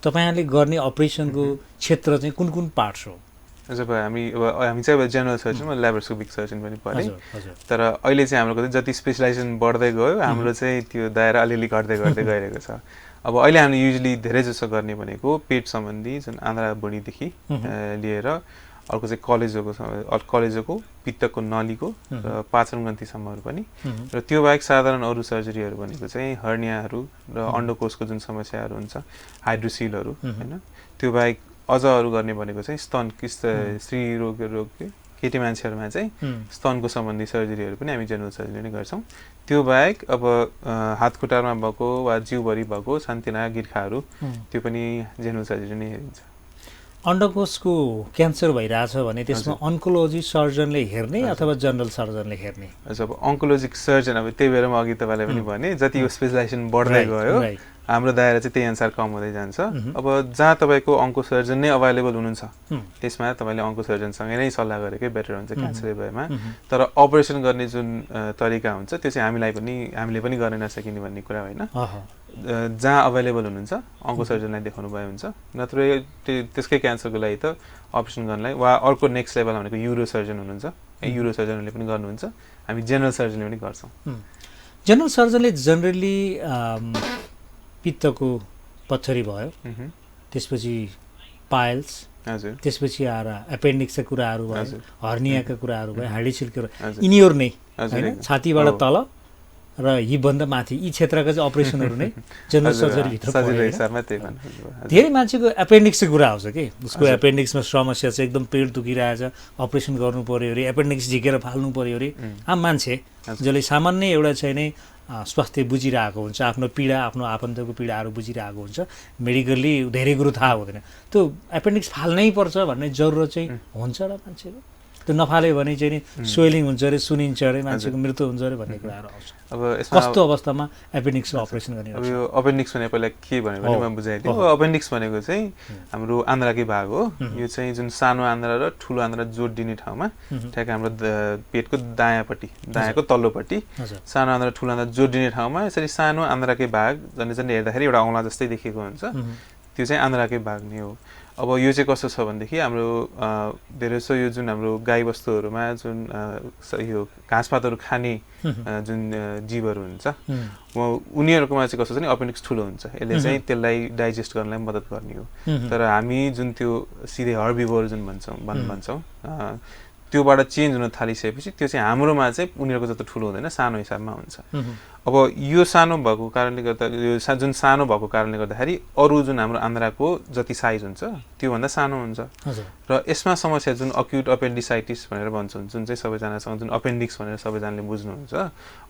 तपाईहरुले गर्ने अपरेसनको क्षेत्र चाहिँ कुन पार्ट्स हो जब हामी चाहिँ अब जेनरल सर्जन ल्याप्रोस्कोपिक सर्जन पनि परे तर अहिले चाहिँ हाम्रो जति स्पेशलाइजेसन बढ्दै गयो हाम्रो चाहिँ त्यो दायरा अलिअलि घट्दै गइरहेको छ अब अहिले हामीले युजुअली धेरै जसो गर्ने भनेको पेट सम्बन्धी जुन आन्द्रा भुँडीदेखि लिएर अर्को चाहिँ कलेजोको पित्तको नलीको र पाचन ग्रन्थीसम्महरू पनि र त्यो बाहेक साधारण अरू सर्जरीहरू भनेको चाहिँ हर्नियाहरू र अन्डकोशको जुन समस्याहरू हुन्छ हाइड्रोसिलहरू हैन त्यो बाहेक अझ अरू गर्ने भनेको चाहिँ स्तन स्त्री रोग केटी मान्छेहरूमा चाहिँ स्तनको सम्बन्धी सर्जरीहरू पनि हामी जेनरल सर्जरी नै गर्छौँ त्यो बाहेक अब हात खुट्टामा भएको वा जिउभरि भएको सानोतिना गिर्खाहरू त्यो पनि जेनरल सर्जरी नै हेरिन्छ। अन्डकोशको क्यान्सर भइरहेछ भने त्यसमा अन्कोलोजी सर्जनले हेर्ने अथवा जनरल सर्जनले हेर्ने? अब अन्कोलोजिक सर्जन अब त्यही भएर म अघि तपाईँलाई पनि भने जति यो स्पेसलाइजेसन बढ्दै गयो हाम्रो दायरा चाहिँ त्यही अनुसार कम हुँदै जान्छ। अब जहाँ तपाईँको अन्को सर्जन नै अभाइलेबल हुनुहुन्छ त्यसमा तपाईँले अन्को सर्जनसँगै नै सल्लाह गरेकै बेटर हुन्छ क्यान्सर भएमा। तर अपरेसन गर्ने जुन तरिका हुन्छ त्यो चाहिँ हामीले पनि गर्न नसकिने भन्ने कुरा होइन। जहाँ अभाइलेबल हुनुहुन्छ अन्को सर्जनलाई देखाउनु भए हुन्छ, नत्र त्यसकै क्यान्सरको लागि त अपरेसन गर्नलाई वा अर्को नेक्स्ट लेभल भनेको युरो सर्जन हुनुहुन्छ, युरो सर्जनहरूले पनि गर्नुहुन्छ, हामी जेनरल सर्जनले पनि गर्छौँ। जेनरल सर्जनले जनरली पित्तको पत्थरी भयो, त्यसपछि पाइल्स, त्यसपछि आएर एपेन्डिक्सका कुराहरू भयो, हर्नियाका कुराहरू भयो, हार्डिसिलका कुरा, यिनीहरू नै होइन, छातीबाट तल र यीभन्दा माथि यी क्षेत्रका चाहिँ अपरेसनहरू नै जनरल सर्जरीभित्र पर्छ। धेरै मान्छेको एपेन्डिक्सको कुरा आउँछ कि उसको एपेन्डिक्समा समस्या छ, एकदम पेट दुखिरहेछ, अपरेसन गर्नु पर्यो अरे, एपेन्डिक्स झिकेर फाल्नु पर्यो अरे। आम मान्छे जसले सामान्य एउटा चाहिँ नै स्वास्थ्य बुझिरहेको हुन्छ, आफ्नो पीडा आफ्नो आफन्तको पीडाहरू बुझिरहेको हुन्छ, मेडिकल्ली धेरै कुरो थाहा हुँदैन, त्यो एपेन्डिक्स फाल्नै पर्छ भन्ने जरुरत चाहिँ हुन्छ र मान्छेको? त्यो नफाल्यो भने चाहिँ नि स्वेलिङ हुन्छ अरे, सुनिन्छ अरे, मान्छेको मृत्यु हुन्छ अरे भन्ने कुराहरू आउँछ। अब कस्तो अवस्थामा एपेन्डिक्सको अपरेसन गर्ने? अब यो अपेन्डिक्स भने पहिला के भन्यो भने म बुझाइदिएँ। अपेन्डिक्स भनेको चाहिँ हाम्रो आन्द्राकै भाग हो। यो चाहिँ जुन सानो आन्द्रा र ठुलो आन्द्रा जोड दिने ठाउँमा ठ्याक्क हाम्रो पेटको दायाँको तल्लोपट्टि सानो आन्द्रा ठुलो आन्द्रा जोड दिने ठाउँमा यसरी सानो आन्द्राकै भाग झन्डै हेर्दाखेरि एउटा औँला जस्तै देखेको हुन्छ, त्यो चाहिँ आन्द्राकै भाग नै हो। अब यो चाहिँ कस्तो छ भनेदेखि हाम्रो धेरै जसो यो जुन हाम्रो गाईबस्तुहरूमा जुन यो घाँसपातहरू खाने जुन जीवहरू हुन्छ उनीहरूकोमा चाहिँ कस्तो छ नि अपेन्डिक्स ठुलो हुन्छ, यसले चाहिँ त्यसलाई डाइजेस्ट गर्नलाई मद्दत गर्ने हो। तर हामी जुन त्यो सिधै हर्बिभोर जुन भन्छौँ त्योबाट चेन्ज हुन थालिसकेपछि त्यो चाहिँ हाम्रोमा चाहिँ उनीहरूको जस्तो ठुलो हुँदैन, सानो हिसाबमा हुन्छ। अब यो सानो भएको कारणले गर्दा यो जुन सानो भएको कारणले गर्दाखेरि अरू जुन हाम्रो आन्द्राको जति साइज हुन्छ त्योभन्दा सानो हुन्छ र यसमा समस्या जुन अक्युट अपेन्डिसाइटिस भनेर भन्छौँ, जुन चाहिँ सबैजनासँग जुन अपेन्डिक्स भनेर सबैजनाले बुझ्नुहुन्छ,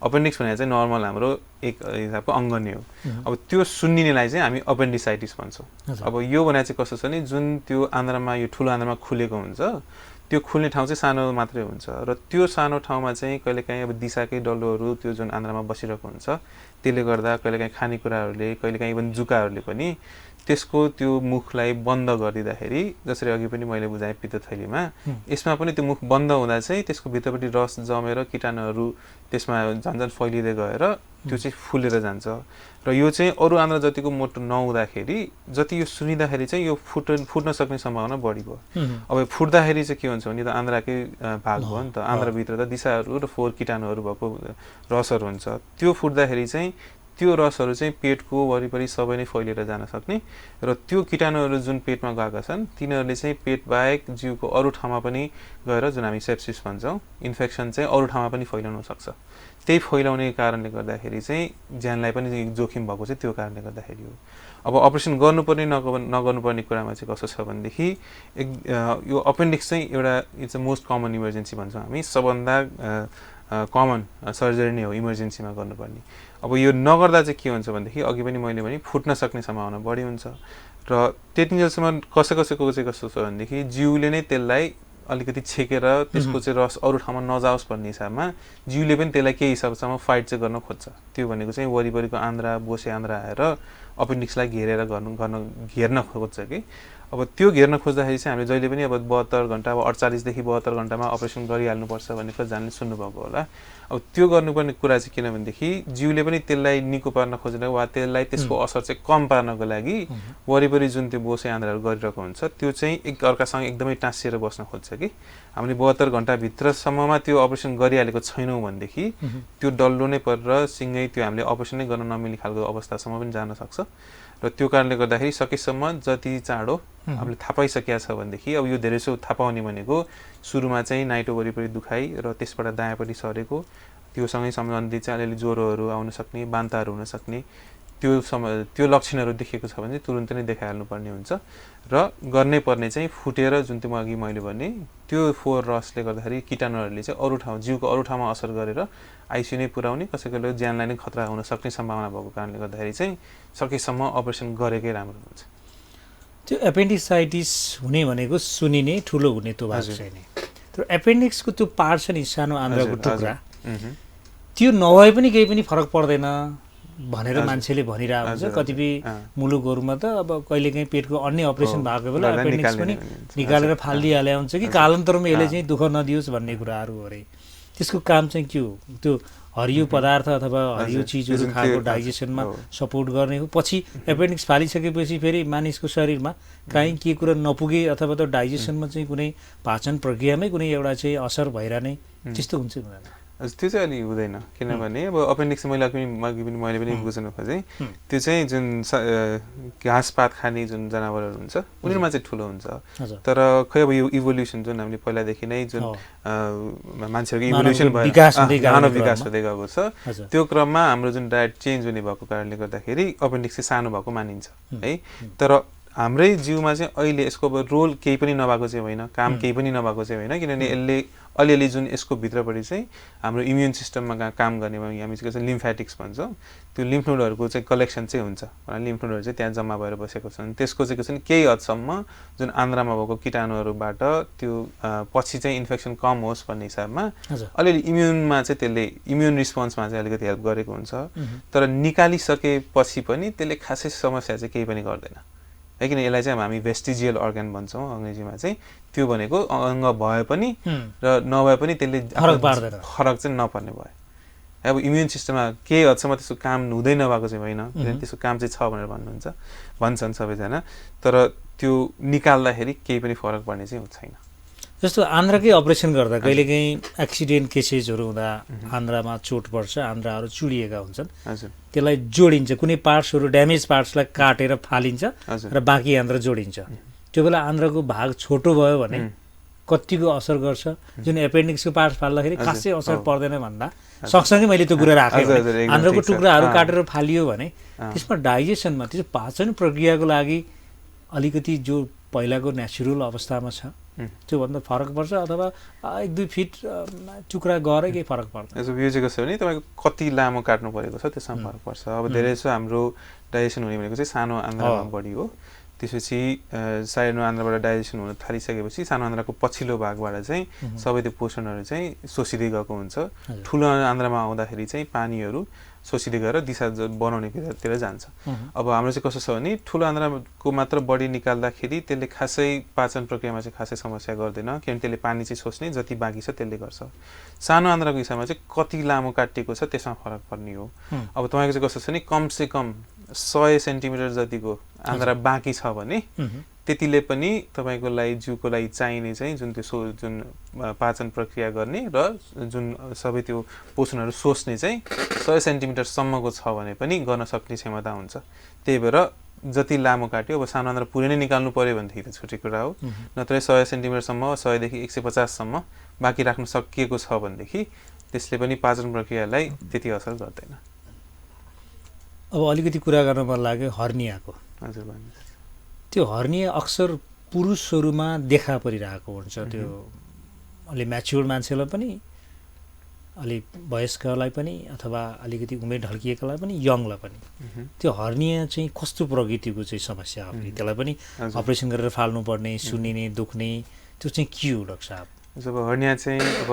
अपेन्डिक्स भनेर चाहिँ नर्मल हाम्रो एक हिसाबको अङ्ग नै हो। अब त्यो सुन्निनेलाई चाहिँ हामी अपेन्डिसाइटिस भन्छौँ। अब यो भने चाहिँ कस्तो छ नि, जुन त्यो आन्द्रामा यो ठुलो आन्द्रामा खुलेको हुन्छ त्यो खुल्ने ठाउँ चाहिँ सानो मात्रै हुन्छ र त्यो सानो ठाउँमा चाहिँ कहिलेकाहीँ अब दिशाकै डल्लोहरू त्यो जुन आन्द्रामा बसिरहेको हुन्छ त्यसले गर्दा कहिलेकाहीँ खानेकुराहरूले कहिलेकाहीँ इभन जुकाहरूले पनि त्यसको त्यो मुखलाई बन्द गरिदिँदाखेरि, जसरी अघि पनि मैले बुझाएँ पित्तथैलीमा, यसमा पनि त्यो मुख बन्द हुँदा चाहिँ त्यसको भित्रपट्टि रस जमेर कीटाणुहरू त्यसमा झन्झन फैलिँदै गएर त्यो चाहिँ फुलेर जान्छ र यो चाहिँ अरू आन्द्रा जतिको मोटो नहुँदाखेरि जति यो सुनिँदाखेरि चाहिँ यो फुट्न सक्ने सम्भावना बढी भयो। अब फुट्दाखेरि चाहिँ के हुन्छ भने त आन्द्राकै भाग भयो नि त, आन्द्राभित्र त दिशाहरू र फोहोर कीटाणुहरू भएको रसहरू हुन्छ, त्यो फुट्दाखेरि चाहिँ त्यो रसहरू चाहिँ पेटको वरिपरि सबै नै फैलिएर जान सक्ने र त्यो कीटाणुहरू जुन पेटमा गएका छन् तिनीहरूले चाहिँ पेट बाहेक जिउको अरू ठाउँमा पनि गएर जुन हामी सेप्सिस भन्छौँ इन्फेक्सन चाहिँ अरू ठाउँमा पनि फैलाउन सक्छ। त्यही फैलाउने कारणले गर्दाखेरि चाहिँ ज्यानलाई पनि जोखिम भएको चाहिँ त्यो कारणले गर्दाखेरि हो। अब अपरेसन गर्नुपर्ने नगर्नुपर्ने कुरामा चाहिँ कस्तो छ भनेदेखि यो अपेन्डिक्स चाहिँ एउटा it's a most common emergency भन्छौँ हामी, सबभन्दा कमन सर्जरी नै हो इमर्जेन्सीमा गर्नुपर्ने। अब यो नगर्दा चाहिँ के हुन्छ भनेदेखि अघि पनि मैले भने फुट्न सक्ने सम्भावना बढी हुन्छ र त्यतिन्जेलसम्म कसैको चाहिँ कस्तो छ भनेदेखि जिउले नै त्यसलाई अलिकति छेकेर त्यसको चाहिँ रस अरू ठाउँमा नजाओस् भन्ने हिसाबमा जिउले पनि त्यसलाई केही हिसाबसम्म फाइट चाहिँ गर्न खोज्छ। त्यो भनेको चाहिँ वरिपरिको आन्द्रा बोसे आन्द्रा आएर अपेन्डिक्सलाई घेर्न खोज्छ कि। अब त्यो घेर्न खोज्दाखेरि चाहिँ हामीले जहिले पनि अब 72 घन्टा अब 48 देखि 72 घन्टामा अपरेसन गरिहाल्नुपर्छ भन्ने कतिजनाले सुन्नुभएको होला। अब त्यो गर्नुपर्ने कुरा चाहिँ किन भनेदेखि जिउले पनि त्यसलाई निको पार्न खोजेर वा त्यसलाई त्यसको असर चाहिँ कम पार्नको लागि वरिपरि जुन त्यो बोसे आन्द्राहरू गरिरहेको हुन्छ त्यो चाहिँ एक अर्कासँग एकदमै टाँसिएर बस्न खोज्छ कि। हामीले 72 घन्टाभित्रसम्ममा त्यो अपरेसन गरिहालेको छैनौँ भनेदेखि त्यो डल्लो नै परेर सिँगै त्यो हामीले अपरेसन नै गर्न नमिल्ने खालको अवस्थासम्म पनि जान सक्छ र त्यो कारणले गर्दाखेरि सकेसम्म जति चाँडो हामीले थाहा पाइसकेका छ भनेदेखि अब यो धेरै सो थाहा पाउने भनेको सुरुमा चाहिँ नाइटो वरिपरि दुखाइ र त्यसबाट दायाँपट्टि सरेको त्योसँगै सम्बन्धित चाहिँ अलिअलि ज्वरोहरू आउन सक्ने, बान्ताहरू हुन सक्ने, त्यो लक्षणहरू देखेको छ भने तुरुन्तै नै देखाइहाल्नुपर्ने हुन्छ र गर्नै पर्ने चाहिँ फुटेर जुन त्यो अघि मैले भने त्यो फोहोर रसले गर्दाखेरि कीटाणुहरूले चाहिँ अरू ठाउँ जिउको अरू ठाउँमा असर गरेर आइसियु नै पुर्याउने कसैको ज्यानलाई नै खतरा हुन सक्ने सम्भावना भएको कारणले गर्दाखेरि चाहिँ सकेसम्म अपरेसन गरेकै राम्रो हुन्छ। त्यो एपेन्डिसाइटिस हुने भनेको सुनिने ठुलो हुने त्यो भाग छैन, तर एपेन्डिक्सको त्यो पार्ट छ नि सानो आन्द्राको टुक्रा, त्यो नभए पनि केही पनि फरक पर्दैन भनेर मान्छेले भनिरहेको हुन्छ। कतिपय मुलुकहरूमा त अब कहिलेकाहीँ पेटको अन्य अपरेसन भएको बेला एपेन्डिक्स पनि निकालेर फालिदिइहाले हुन्छ कि कालान्तरमा यसले चाहिँ दुःख नदियोस् भन्ने कुराहरू हो अरे। त्यसको काम चाहिँ के हो? त्यो हरियो पदार्थ अथवा हरियो चिजहरू खाएको डाइजेसनमा सपोर्ट गर्ने हो। पछि एपेन्डिक्स फालिसकेपछि फेरि मानिसको शरीरमा काहीँ के कुरा नपुगे अथवा त डाइजेसनमा चाहिँ कुनै पाचन प्रक्रियामै कुनै एउटा चाहिँ असर भइरहने त्यस्तो हुन्छ हुँदैन? त्यो चाहिँ अलि हुँदैन, किनभने अब अपेन्डिक्स मैले पनि बुझ्नु खोजेँ त्यो चाहिँ जुन घाँसपात खाने जुन जनावरहरू हुन्छ उनीहरूमा चाहिँ ठुलो हुन्छ, तर खै अब यो इभोल्युसन जुन हामीले पहिलादेखि नै जुन मान्छेहरूको इभोल्युसन भएर मानव विकास हुँदै गएको छ त्यो क्रममा हाम्रो जुन डायट चेन्ज हुने भएको कारणले गर्दाखेरि अपेन्डिक्स चाहिँ सानो भएको मानिन्छ है। तर हाम्रै जिउमा चाहिँ अहिले यसको अब रोल केही पनि नभएको चाहिँ होइन, काम केही पनि नभएको चाहिँ होइन, किनभने यसले अलिअलि जुन यसको भित्रपट्टि चाहिँ हाम्रो इम्युन सिस्टममा काम गर्ने हामी चाहिँ लिम्फेटिक्स भन्छौँ, त्यो लिम्फ नोडहरूको चाहिँ कलेक्सन चाहिँ हुन्छ, लिम्फ नोडहरू चाहिँ त्यहाँ जम्मा भएर बसेको छन्। त्यसको चाहिँ केही हदसम्म जुन आन्द्रामा भएको कीटाणुहरूबाट त्यो पछि चाहिँ इन्फेक्सन कम होस् भन्ने हिसाबमा अलिअलि इम्युनमा चाहिँ त्यसले इम्युन रिस्पोन्समा चाहिँ अलिकति हेल्प गरेको हुन्छ, तर निकालिसकेपछि पनि त्यसले खासै समस्या चाहिँ केही पनि गर्दैन है। किन यसलाई चाहिँ हामी भेस्टिजियल अर्गन भन्छौँ अङ्ग्रेजीमा चाहिँ, त्यो भनेको अङ्ग भए पनि र नभए पनि त्यसले फरक चाहिँ नपर्ने भयो। अब इम्युन सिस्टममा केही हदसम्म त्यसको काम हुँदै नभएको चाहिँ होइन, त्यसको काम चाहिँ छ भनेर भन्छन् सबैजना, तर त्यो निकाल्दाखेरि केही पनि फरक पर्ने चाहिँ छैन। जस्तो आन्द्राकै अपरेसन गर्दा कहिलेकाहीँ एक्सिडेन्ट केसेसहरू हुँदा आन्द्रामा चोट पर्छ, आन्द्राहरू चुडिएका हुन्छन्, त्यसलाई जोडिन्छ, कुनै पार्ट्सहरू ड्यामेज पार्ट्सलाई काटेर फालिन्छ र बाँकी आन्द्रा जोडिन्छ। त्यो बेला आन्द्राको भाग छोटो भयो भने कतिको असर गर्छ? जुन एपेन्डिक्सको पार्ट्स फाल्दाखेरि खासै असर पर्दैन भन्दा सँगसँगै मैले त्यो कुरा राखेँ, आन्द्राको टुक्राहरू काटेर फालियो भने त्यसमा डाइजेसनमा त्यो पाचन प्रक्रियाको लागि अलिकति जो पहिलाको नेचुरल अवस्थामा छ त्योभन्दा फरक पर्छ अथवा 1-2 फिट टुक्रा गरे केही फरक पर्दैन? यसो यो चाहिँ कसो भने तपाईँको कति लामो काट्नु परेको छ त्यसमा फरक पर्छ। अब धेरै जसो हाम्रो डाइजेसन हुने भनेको चाहिँ सानो आन्द्रामा बढी हो, त्यसपछि सानो आन्द्राबाट डाइजेसन हुन थालिसकेपछि सानो आन्द्राको पछिल्लो भागबाट चाहिँ सबै त्यो पोषणहरू चाहिँ शोषिँदै गएको हुन्छ। ठुलो आन्द्रामा आउँदाखेरि चाहिँ पानीहरू शोषिँदै गएर दिशा बनाउनेतिर जान्छ। अब हाम्रो चाहिँ कस्तो छ भने ठुलो आन्द्राको मात्र बडी निकाल्दाखेरि त्यसले खासै पाचन प्रक्रियामा चाहिँ खासै समस्या गर्दैन, किनभने त्यसले पानी चाहिँ सोच्ने जति बाँकी छ त्यसले गर्छ। सानो आन्द्राको हिसाबमा चाहिँ कति लामो काटिएको छ त्यसमा फरक पर्ने हो। अब तपाईँको चाहिँ कस्तो छ भने कमसे कम 100 सेन्टिमिटर जतिको आन्द्रा बाँकी छ भने त्यतिले पनि तपाईँको लागि जिउको लागि चाहिने चाहिँ जुन त्यो जुन पाचन प्रक्रिया गर्ने र जुन सबै त्यो पोषणहरू सोच्ने चाहिँ 100 सेन्टिमिटरसम्मको छ भने पनि गर्न सक्ने क्षमता हुन्छ। त्यही भएर जति लामो काट्यो, अब सानो आन्द्रा पुरै नै निकाल्नु पर्यो भनेदेखि त छुट्टै कुरा हो, नत्र 100 सेन्टिमिटरसम्म 100 देखि 150सम्म बाँकी राख्न सकिएको छ भनेदेखि त्यसले पनि पाचन प्रक्रियालाई त्यति असर गर्दैन। अब अलिकति कुरा गर्न मन लाग्यो हर्नियाको। हजुर भन्नुहोस्। त्यो हर्निया अक्सर पुरुषहरूमा देखा परिरहेको हुन्छ, त्यो अलि म्याच्योर मान्छेलाई पनि, अलि वयस्कलाई पनि, अथवा अलिकति उमेर ढल्किएकालाई पनि, यङलाई पनि। त्यो हर्निया चाहिँ कस्तो प्रकृतिको चाहिँ समस्या हो? त्यसलाई पनि अपरेसन गरेर फाल्नुपर्ने, सुनिने, दुख्ने, त्यो चाहिँ के हो डाक्टर साहब? जब हर्निया चाहिँ अब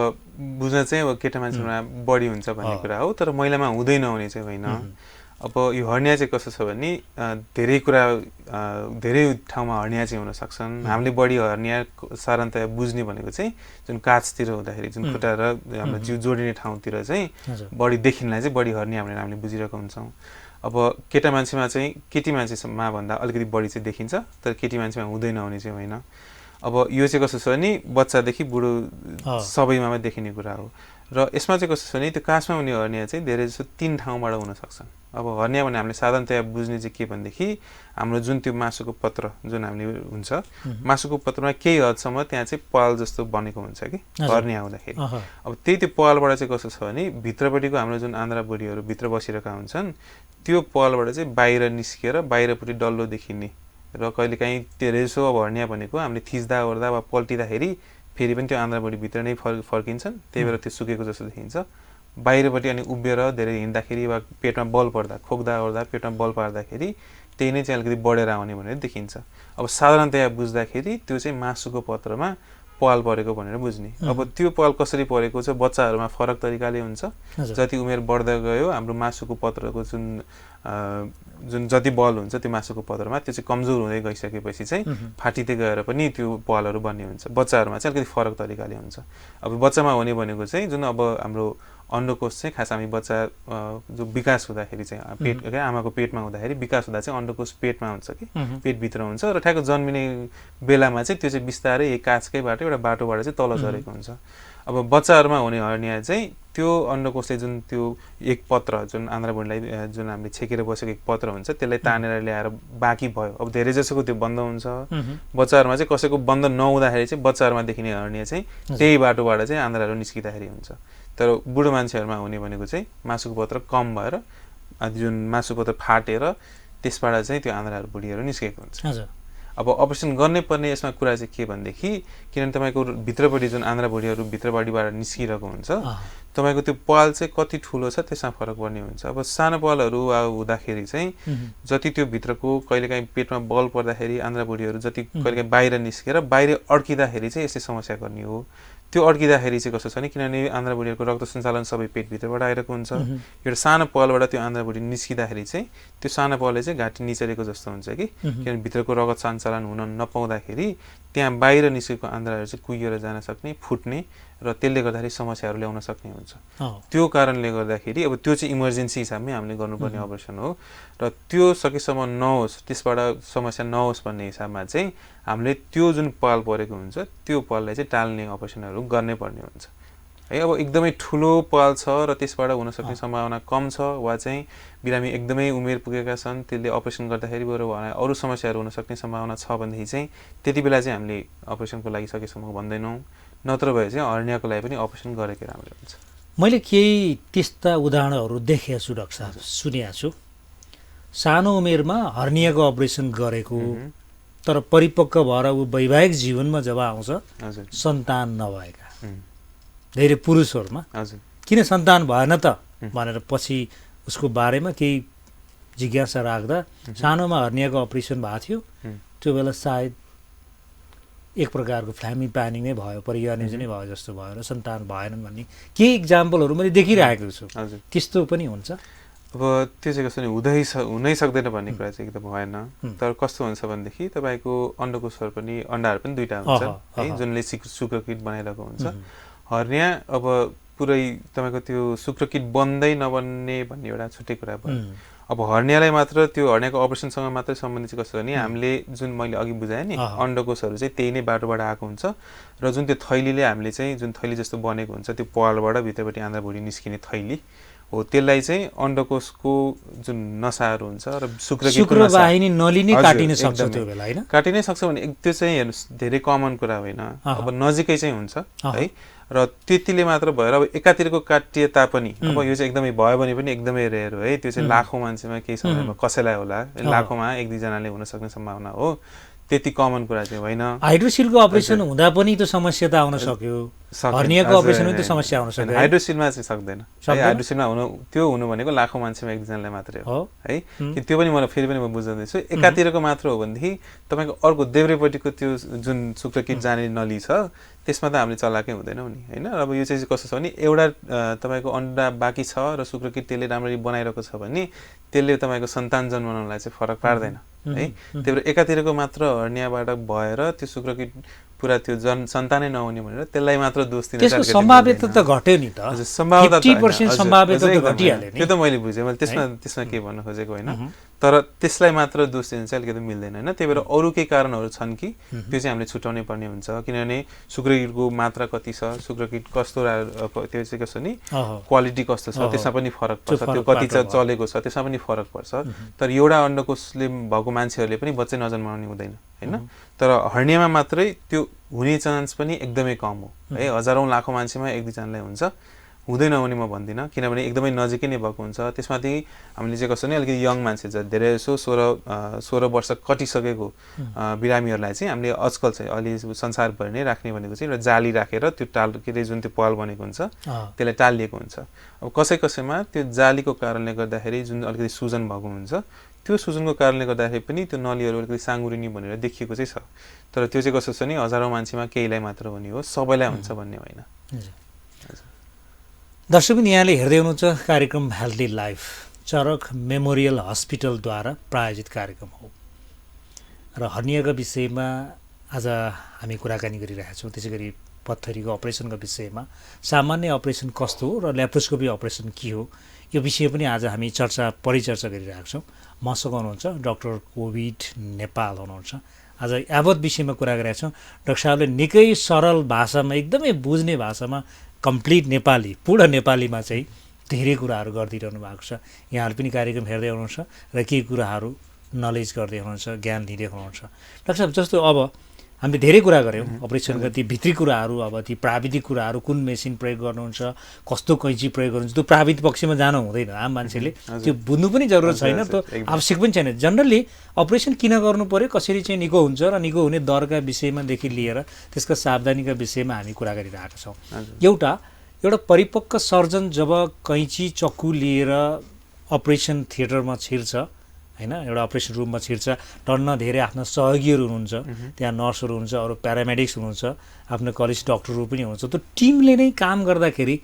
बुझ्न चाहिँ अब केटा मान्छेमा बढी हुन्छ भन्ने कुरा हो, तर महिलामा हुँदै नहुने चाहिँ होइन। अब यो हर्निया चाहिँ कस्तो छ भने धेरै ठाउँमा हर्निया चाहिँ हुन सक्छन्। हामीले बढी हर्निया साधारणतया बुझ्ने भनेको चाहिँ जुन काचतिर हुँदाखेरि जुन खुट्टा र हाम्रो जिउ जोडिने ठाउँतिर चाहिँ बढी देखिनलाई चाहिँ बढी हर्निया भनेर हामीले बुझिरहेको हुन्छौँ। अब केटा मान्छेमा चाहिँ केटी मान्छेमा भन्दा अलिकति बढी चाहिँ देखिन्छ, तर केटी मान्छेमा हुँदै नहुने चाहिँ होइन। अब यो चाहिँ कस्तो छ भने बच्चादेखि बुढो सबैमा देखिने कुरा हो। र यसमा चाहिँ कस्तो छ भने त्यो काचमा हुने हर्निया चाहिँ धेरै जसो 3 ठाउँबाट हुन सक्छन्। अब हर्निया भने हामीले साधारणतया बुझ्ने चाहिँ के भनेदेखि हाम्रो जुन त्यो मासुको पत्र जुन हामीले हुन्छ, मासुको पत्रमा केही हदसम्म त्यहाँ चाहिँ पाल जस्तो बनेको हुन्छ कि हर्निया हुँदाखेरि। अब त्यो पालबाट चाहिँ कस्तो छ भने भित्रपट्टिको हाम्रो जुन आन्द्रा बुढीहरू भित्र बसिरहेका हुन्छन् त्यो पलबाट चाहिँ बाहिर निस्किएर बाहिरपट्टि डल्लो देखिने र कहिलेकाहीँ त्यो रेसो अब हर्निया भनेको हामीले थिच्दा ओर्दा वा पल्टिँदाखेरि फेरि पनि त्यो आन्द्राभुँडीभित्र नै फर्किन्छन्, त्यही भएर त्यो सुकेको जस्तो देखिन्छ। बाहिरपट्टि अनि उभिएर धेरै हिँड्दाखेरि वा पेटमा बल पर्दा खोक्दा ओर्दा पेटमा बल पार्दाखेरि त्यही नै चाहिँ अलिकति बढेर आउने भनेर देखिन्छ। अब साधारणतया बुझ्दाखेरि त्यो चाहिँ मासुको पत्रमा पाल परेको भनेर बुझ्ने। अब त्यो पाल कसरी परेको छ बच्चाहरूमा फरक तरिकाले हुन्छ। जति उमेर बढ्दै गयो हाम्रो मासुको पत्रको जुन जति बल हुन्छ त्यो मासुको पत्रमा त्यो चाहिँ कमजोर हुँदै गइसकेपछि चाहिँ फाटिँदै गएर पनि त्यो पालहरू बन्ने हुन्छ। बच्चाहरूमा चाहिँ अलिकति फरक तरिकाले हुन्छ। अब बच्चामा हुने भनेको चाहिँ जुन अब हाम्रो अन्डकोश चाहिँ खास हामी बच्चा जो विकास हुँदाखेरि चाहिँ पेट आमाको पेटमा हुँदाखेरि विकास हुँदा चाहिँ अन्डकोश पेटमा हुन्छ कि पेटभित्र हुन्छ र ठ्याक्क जन्मिने बेलामा चाहिँ त्यो चाहिँ बिस्तारै काँचकै बाटो एउटा बाटोबाट चाहिँ तल झरेको हुन्छ। अब बच्चाहरूमा हुने हर्निया चाहिँ त्यो अन्डकोशले जुन त्यो एक पत्र जुन आन्द्राभुँडीलाई जुन हामीले छेकेर बसेको एक पत्र हुन्छ त्यसलाई तानेर ल्याएर बाँकी भयो। अब धेरै जसोको त्यो बन्द हुन्छ। बच्चाहरूमा चाहिँ कसैको बन्द नहुँदाखेरि चाहिँ बच्चाहरूमा देखिने हर्निया चाहिँ त्यही बाटोबाट चाहिँ आन्द्राहरू निस्किँदाखेरि हुन्छ। तर बुढो मान्छेहरूमा हुने भनेको चाहिँ मासुको पत्र कम भएर जुन मासुको पत्र फाटेर त्यसबाट चाहिँ त्यो आन्द्राहरू भुँडीहरू निस्केको हुन्छ। अब अपरेसन गर्नै पर्ने यसमा कुरा चाहिँ के भनेदेखि किनभने तपाईँको भित्रपट्टि जुन आन्द्राभुँडीहरू भित्रपट्टिबाट निस्किरहेको हुन्छ तपाईँको त्यो पाल चाहिँ कति ठुलो छ त्यसमा फरक पर्ने हुन्छ। अब सानो पालहरू हुँदाखेरि चाहिँ जति त्यो भित्रको कहिलेकाहीँ पेटमा बल पर्दाखेरि आन्द्राभुँडीहरू जति कहिलेकाहीँ बाहिर निस्केर बाहिर अड्किँदाखेरि चाहिँ यसले समस्या गर्ने हो। त्यो अड्किँदाखेरि चाहिँ कस्तो छ भने किनभने आन्द्राभुँडीहरूको रक्त सञ्चालन सबै पेटभित्रबाट आइरहेको हुन्छ। एउटा सानो पालबाट त्यो आन्द्राभुँडी निस्किँदाखेरि चाहिँ त्यो सानो पालले चाहिँ घाँटी निचेरेको जस्तो हुन्छ कि किनभने भित्रको रगत सञ्चालन हुन नपाउँदाखेरि त्यहाँ बाहिर निस्केको आन्द्राहरू चाहिँ कुहिएर जान सक्ने फुट्ने र त्यसले गर्दाखेरि समस्याहरू ल्याउन सक्ने हुन्छ। त्यो कारणले गर्दाखेरि अब त्यो चाहिँ इमर्जेन्सी हिसाबमै हामीले गर्नुपर्ने अपरेसन हो र त्यो सकेसम्म नहोस् त्यसबाट समस्या नहोस् भन्ने हिसाबमा चाहिँ हामीले त्यो जुन पाल परेको हुन्छ त्यो पाललाई चाहिँ टाल्ने अपरेसनहरू गर्नै पर्ने हुन्छ है। अब एकदमै ठुलो पाल छ र त्यसबाट हुन सक्ने सम्भावना कम छ वा चाहिँ बिरामी एकदमै उमेर पुगेका छन् त्यसले अपरेसन गर्दाखेरि बरु अरू समस्याहरू हुन सक्ने सम्भावना छ भनेदेखि चाहिँ त्यति बेला चाहिँ हामीले अपरेसनको लागि सकेसम्म भन्दैनौँ। नत्र भए चाहिँ हर्नियाको लागि पनि अपरेसन गरेकै राम्रो हुन्छ। मैले केही त्यस्ता उदाहरणहरू देखेको छु डाक्टर साहब, सुनेको छु। सानो उमेरमा हर्नियाको अपरेसन गरेको तर परिपक्व भएर ऊ वैवाहिक जीवनमा जब आउँछ सन्तान नभएका धेरै पुरुषहरूमा किन सन्तान भएन त भनेर पछि उसको बारेमा केही जिज्ञासा राख्दा सानोमा हर्नियाको अपरेसन भएको थियो, त्यो बेला सायद एक प्रकारको फ्यामिली प्लानिङ नै भयो, परिवार नियोजनै भयो जस्तो भयो र सन्तान भएनन् भन्ने केही इक्जाम्पलहरू मैले देखिरहेको छु। त्यस्तो पनि हुन्छ? अब त्यो चाहिँ कस्तो हुनै सक्दैन भन्ने कुरा चाहिँ एकदम भएन। तर कस्तो हुन्छ भनेदेखि तपाईँको अन्डकोशहरू पनि अन्डाहरू पनि दुईवटा हुन्छ है जुनले शुक्रकीट बनाइरहेको हुन्छ। हर्निया अब पुरै तपाईँको त्यो शुक्रकीट बन्दै नबन्ने भन्ने एउटा छुट्टै कुरा भयो। अब हर्नियालाई मात्र त्यो हर्नियाको अपरेसनसँग मात्रै सम्बन्धित चाहिँ कस्तो भने हामीले जुन मैले अघि बुझाएँ नि अन्डकोशहरू चाहिँ त्यही नै बाटोबाट आएको हुन्छ र जुन त्यो थैलीले हामीले चाहिँ जुन थैली जस्तो बनेको हुन्छ त्यो पालबाट भित्रपट्टि आन्द्राभुँडी निस्किने थैली हो त्यसलाई चाहिँ अन्डकोशको जुन नसाहरू हुन्छ र शुक्रवाहिनी नली नै काटिन सक्छ त्यो बेला हैन? काटिनै सक्छ भने त्यो चाहिँ हेर्नुहोस् धेरै कमन कुरा होइन। अब नजिकै चाहिँ हुन्छ है र त्यतिले मात्र भएर अब एकातिरको काटिए तापनि अब यो चाहिँ एकदमै भयो भने पनि एकदमै रेयर हो है। त्यो चाहिँ लाखौँ मान्छेमा केही समयमा कसैलाई होला, लाखौँमा एक दुईजनाले हुन सक्ने सम्भावना हो, त्यति कमन कुरा चाहिँ होइन। हाइड्रोसिलको अपरेसन हुँदा पनि त्यो समस्या त आउन सक्यो, हर्नियाको अपरेसन पनि त्यो समस्या आउन सक्यो। हाइड्रोसिलमा चाहिँ सक्दैन। हाइड्रोसिलमा त्यो हुनु भनेको लाखौँ मान्छेमा एक दुईजनालाई मात्रै हो है। त्यो पनि मलाई फेरि पनि म बुझाउँदैछु एकातिरको मात्र हो भनेदेखि तपाईँको अर्को देब्रेपट्टिको त्यो जुन शुक्रकीट जाने नली छ त्यसमा त हामीले चलाएकै हुँदैनौँ नि होइन। अब यो चाहिँ कस्तो छ भने एउटा तपाईँको अन्डा बाँकी छ र शुक्रकीट त्यसले राम्ररी बनाइरहेको छ भने त्यसले तपाईँको सन्तान जन्माउनलाई चाहिँ फरक पार्दैन है। त्यही भएर एकातिरको मात्र हर्नियाबाट भएर त्यो शुक्रकीट पुरा त्यो सन्तानै नहुने भनेर त्यसलाई मात्र दोष दिन त्यसको सम्भाव्यता त घट्यो नि त। हजुर सम्भावना 50% सम्भाव्यता त घटिहाल्यो नि। त्यो त मैले बुझेँ, मैले त्यसमा के भन्न खोजेको होइन। तर त्यसलाई मात्र दोष दिन चाहिँ अलिकति मिल्दैन होइन। त्यही भएर अरू केही कारणहरू छन् कि त्यो चाहिँ हामीले छुट्याउनै पर्ने हुन्छ। किनभने शुक्रकीटको मात्रा कति छ, शुक्रकीट कस्तो त्यो चाहिँ कस्तो नि क्वालिटी कस्तो छ त्यसमा पनि फरक पर्छ, त्यो कति चलेको छ त्यसमा पनि फरक पर्छ। तर एउटा अन्डकोशले भएको मान्छेहरूले पनि बच्चै नजन्माउने हुँदैन होइन। तर हर्नियामा मात्रै त्यो हुने चान्स पनि एकदमै कम हो है। हजारौँ लाखौँ मान्छेमा एक दुईजनालाई हुन्छ हुँदैन भने म भन्दिनँ, किनभने एकदमै नजिकै नै भएको हुन्छ। त्यसमाथि हामीले चाहिँ कसो नि अलिकति यङ मान्छे धेरै जसो 16 वर्ष कटिसकेको बिरामीहरूलाई चाहिँ हामीले आजकल चाहिँ अहिले संसारभरि नै राख्ने भनेको चाहिँ एउटा जाली राखेर त्यो के अरे जुन त्यो पाल बनेको हुन्छ त्यसलाई टालिएको हुन्छ। अब कसैमा त्यो जालीको कारणले गर्दाखेरि जुन अलिकति सुजन भएको हुन्छ, त्यो सुजनको कारणले गर्दाखेरि पनि त्यो नलीहरू अलिकति साँगुरिने भनेर देखिएको चाहिँ छ। तर त्यो चाहिँ कस्तो छ नि, हजारौँ मान्छेमा केहीलाई मात्र भन्ने हो, सबैलाई हुन्छ भन्ने होइन। दर्शकबिन, यहाँले हेर्दै हुनुहुन्छ कार्यक्रम हेल्दी लाइफ, चरक मेमोरियल हस्पिटलद्वारा प्रायोजित कार्यक्रम हो र हर्नियाका विषयमा आज हामी कुराकानी गरिरहेका छौँ। त्यसै गरी पत्थरीको अपरेसनको विषयमा सामान्य अपरेसन कस्तो हो र ल्याप्रोस्कोपी अपरेसन के हो, यो विषय पनि आज हामी परिचर्चा गरिरहेका छौँ। मसँग हुनुहुन्छ डाक्टर कोभिड नेपाल हुनुहुन्छ। आज यावत विषयमा कुरा गरेका छौँ। डाक्टर साहबले निकै सरल भाषामा, एकदमै बुझ्ने भाषामा, कम्प्लिट नेपाली, पूर्ण नेपालीमा चाहिँ धेरै कुराहरू गरिदिइरहनु भएको छ। यहाँहरू पनि कार्यक्रम हेर्दै हुनुहुन्छ र केही कुराहरू नलेज गर्दै हुनुहुन्छ, ज्ञान दिँदै हुनुहुन्छ। डाक्टर साहब, जस्तो अब हामीले धेरै कुरा गऱ्यौँ अपरेसनका ती भित्री कुराहरू, अब ती प्राविधिक कुराहरू, कुन मेसिन प्रयोग गर्नुहुन्छ, कस्तो कैँची प्रयोग गर्नुहुन्छ, त्यो प्राविधिक पक्षमा जानु हुँदैन। आम मान्छेले त्यो बुझ्नु पनि जरुरत छैन, त्यो आवश्यक पनि छैन। जनरली अपरेसन किन गर्नु पर्यो, कसरी चाहिँ निको हुन्छ र निको हुने दरका विषयमादेखि लिएर त्यसका सावधानीका विषयमा हामी कुरा गरिरहेका छौँ। एउटा परिपक्व सर्जन जब कैँची चक्कु लिएर अपरेसन थिएटरमा छिर्छ हैन, एउटा अपरेसन रुममा छिर्छ, टन्न धेरै आफ्ना सहयोगीहरू हुनुहुन्छ, त्यहाँ नर्सहरू हुनुहुन्छ, अरू प्यारामेडिक्स हुनुहुन्छ, आफ्नो कलेज डक्टरहरू पनि हुनुहुन्छ। त्यो टिमले नै काम गर्दाखेरि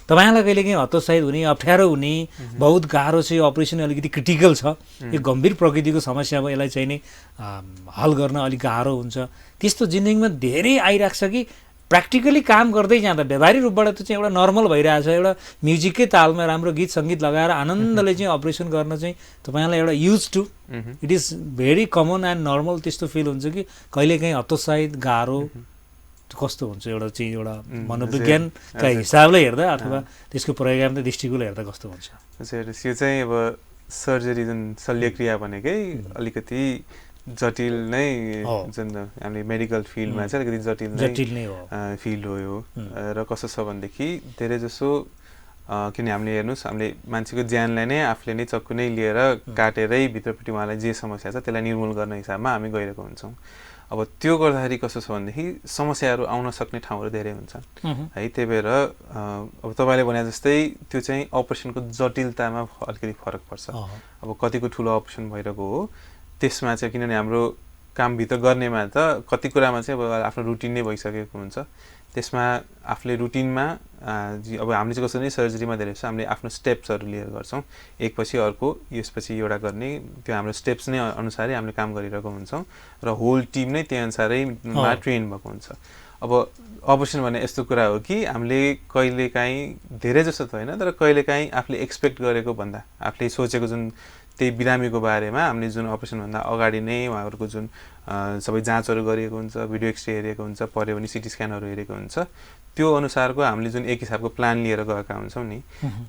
तपाईँलाई कहिलेकाहीँ हतोत्साहित हुने, अप्ठ्यारो हुने, बहुत गाह्रो छ, यो अपरेसन अलिकति क्रिटिकल छ, यो गम्भीर प्रकृतिको समस्या हो, यसलाई चाहिँ नै हल गर्न अलिक गाह्रो हुन्छ, त्यस्तो जिन्दगीमा धेरै आइरहेको छ कि प्र्याक्टिकली काम गर्दै जाँदा व्यवहारिक रूपबाट त चाहिँ एउटा नर्मल भइरहेछ, एउटा म्युजिककै तालमा राम्रो गीत सङ्गीत लगाएर आनन्दले चाहिँ अपरेसन गर्न चाहिँ तपाईँलाई एउटा used to, it is very common and normal त्यस्तो फिल हुन्छ कि कहिलेकाहीँ हतोत्साहित, गाह्रो कस्तो हुन्छ, एउटा चाहिँ एउटा मनोविज्ञानका हिसाबले हेर्दा अथवा त्यसको प्रयोगात्मक दृष्टिकोणले हेर्दा कस्तो हुन्छ? यो चाहिँ अब सर्जरी जुन शल्यक्रिया भनेकै अलिकति जटिल नै, जुन हामीले मेडिकल फिल्डमा चाहिँ अलिकति जटिल नै फिल्ड हो यो। र कस्तो छ भनेदेखि धेरै जसो किन हामीले हेर्नुहोस्, हामीले मान्छेको ज्यानलाई नै आफूले नै चक्कु नै लिएर काटेरै भित्रपट्टि उहाँलाई जे समस्या छ त्यसलाई निर्मूल गर्ने हिसाबमा हामी गइरहेको हुन्छौँ। अब त्यो गर्दाखेरि कस्तो छ भनेदेखि समस्याहरू आउन सक्ने ठाउँहरू धेरै हुन्छन् है। त्यही भएर अब तपाईँले भने जस्तै त्यो चाहिँ अपरेसनको जटिलतामा अलिकति फरक पर्छ। अब कतिको ठुलो अपरेसन भइरहेको हो त्यसमा चाहिँ, किनभने हाम्रो कामभित्र गर्नेमा त कति कुरामा चाहिँ अब आफ्नो रुटिन नै भइसकेको हुन्छ, त्यसमा आफूले रुटिनमा अब हामीले चाहिँ कस्तो नि सर्जरीमा धेरै जस्तो हामीले आफ्नो स्टेप्सहरू लिएर गर्छौँ, एकपछि अर्को यसपछि एउटा गर्ने, त्यो हाम्रो स्टेप्स नै अनुसारै हामीले काम गरिरहेको हुन्छौँ र होल टिम नै त्यही अनुसारैमा ट्रेन भएको हुन्छ। अब अपरेसन भने यस्तो कुरा हो कि हामीले कहिलेकाहीँ धेरै जस्तो त होइन, तर कहिलेकाहीँ आफूले एक्सपेक्ट गरेको भन्दा, आफूले सोचेको जुन त्यही बिरामीको बारेमा हामीले जुन अपरेसनभन्दा अगाडि नै उहाँहरूको जुन सबै जाँचहरू गरिएको हुन्छ, भिडियो एक्सरे हेरेको हुन्छ, पऱ्यो भने सिटी स्क्यानहरू हेरेको हुन्छ, त्यो अनुसारको हामीले जुन एक हिसाबको प्लान लिएर गएका हुन्छौँ नि,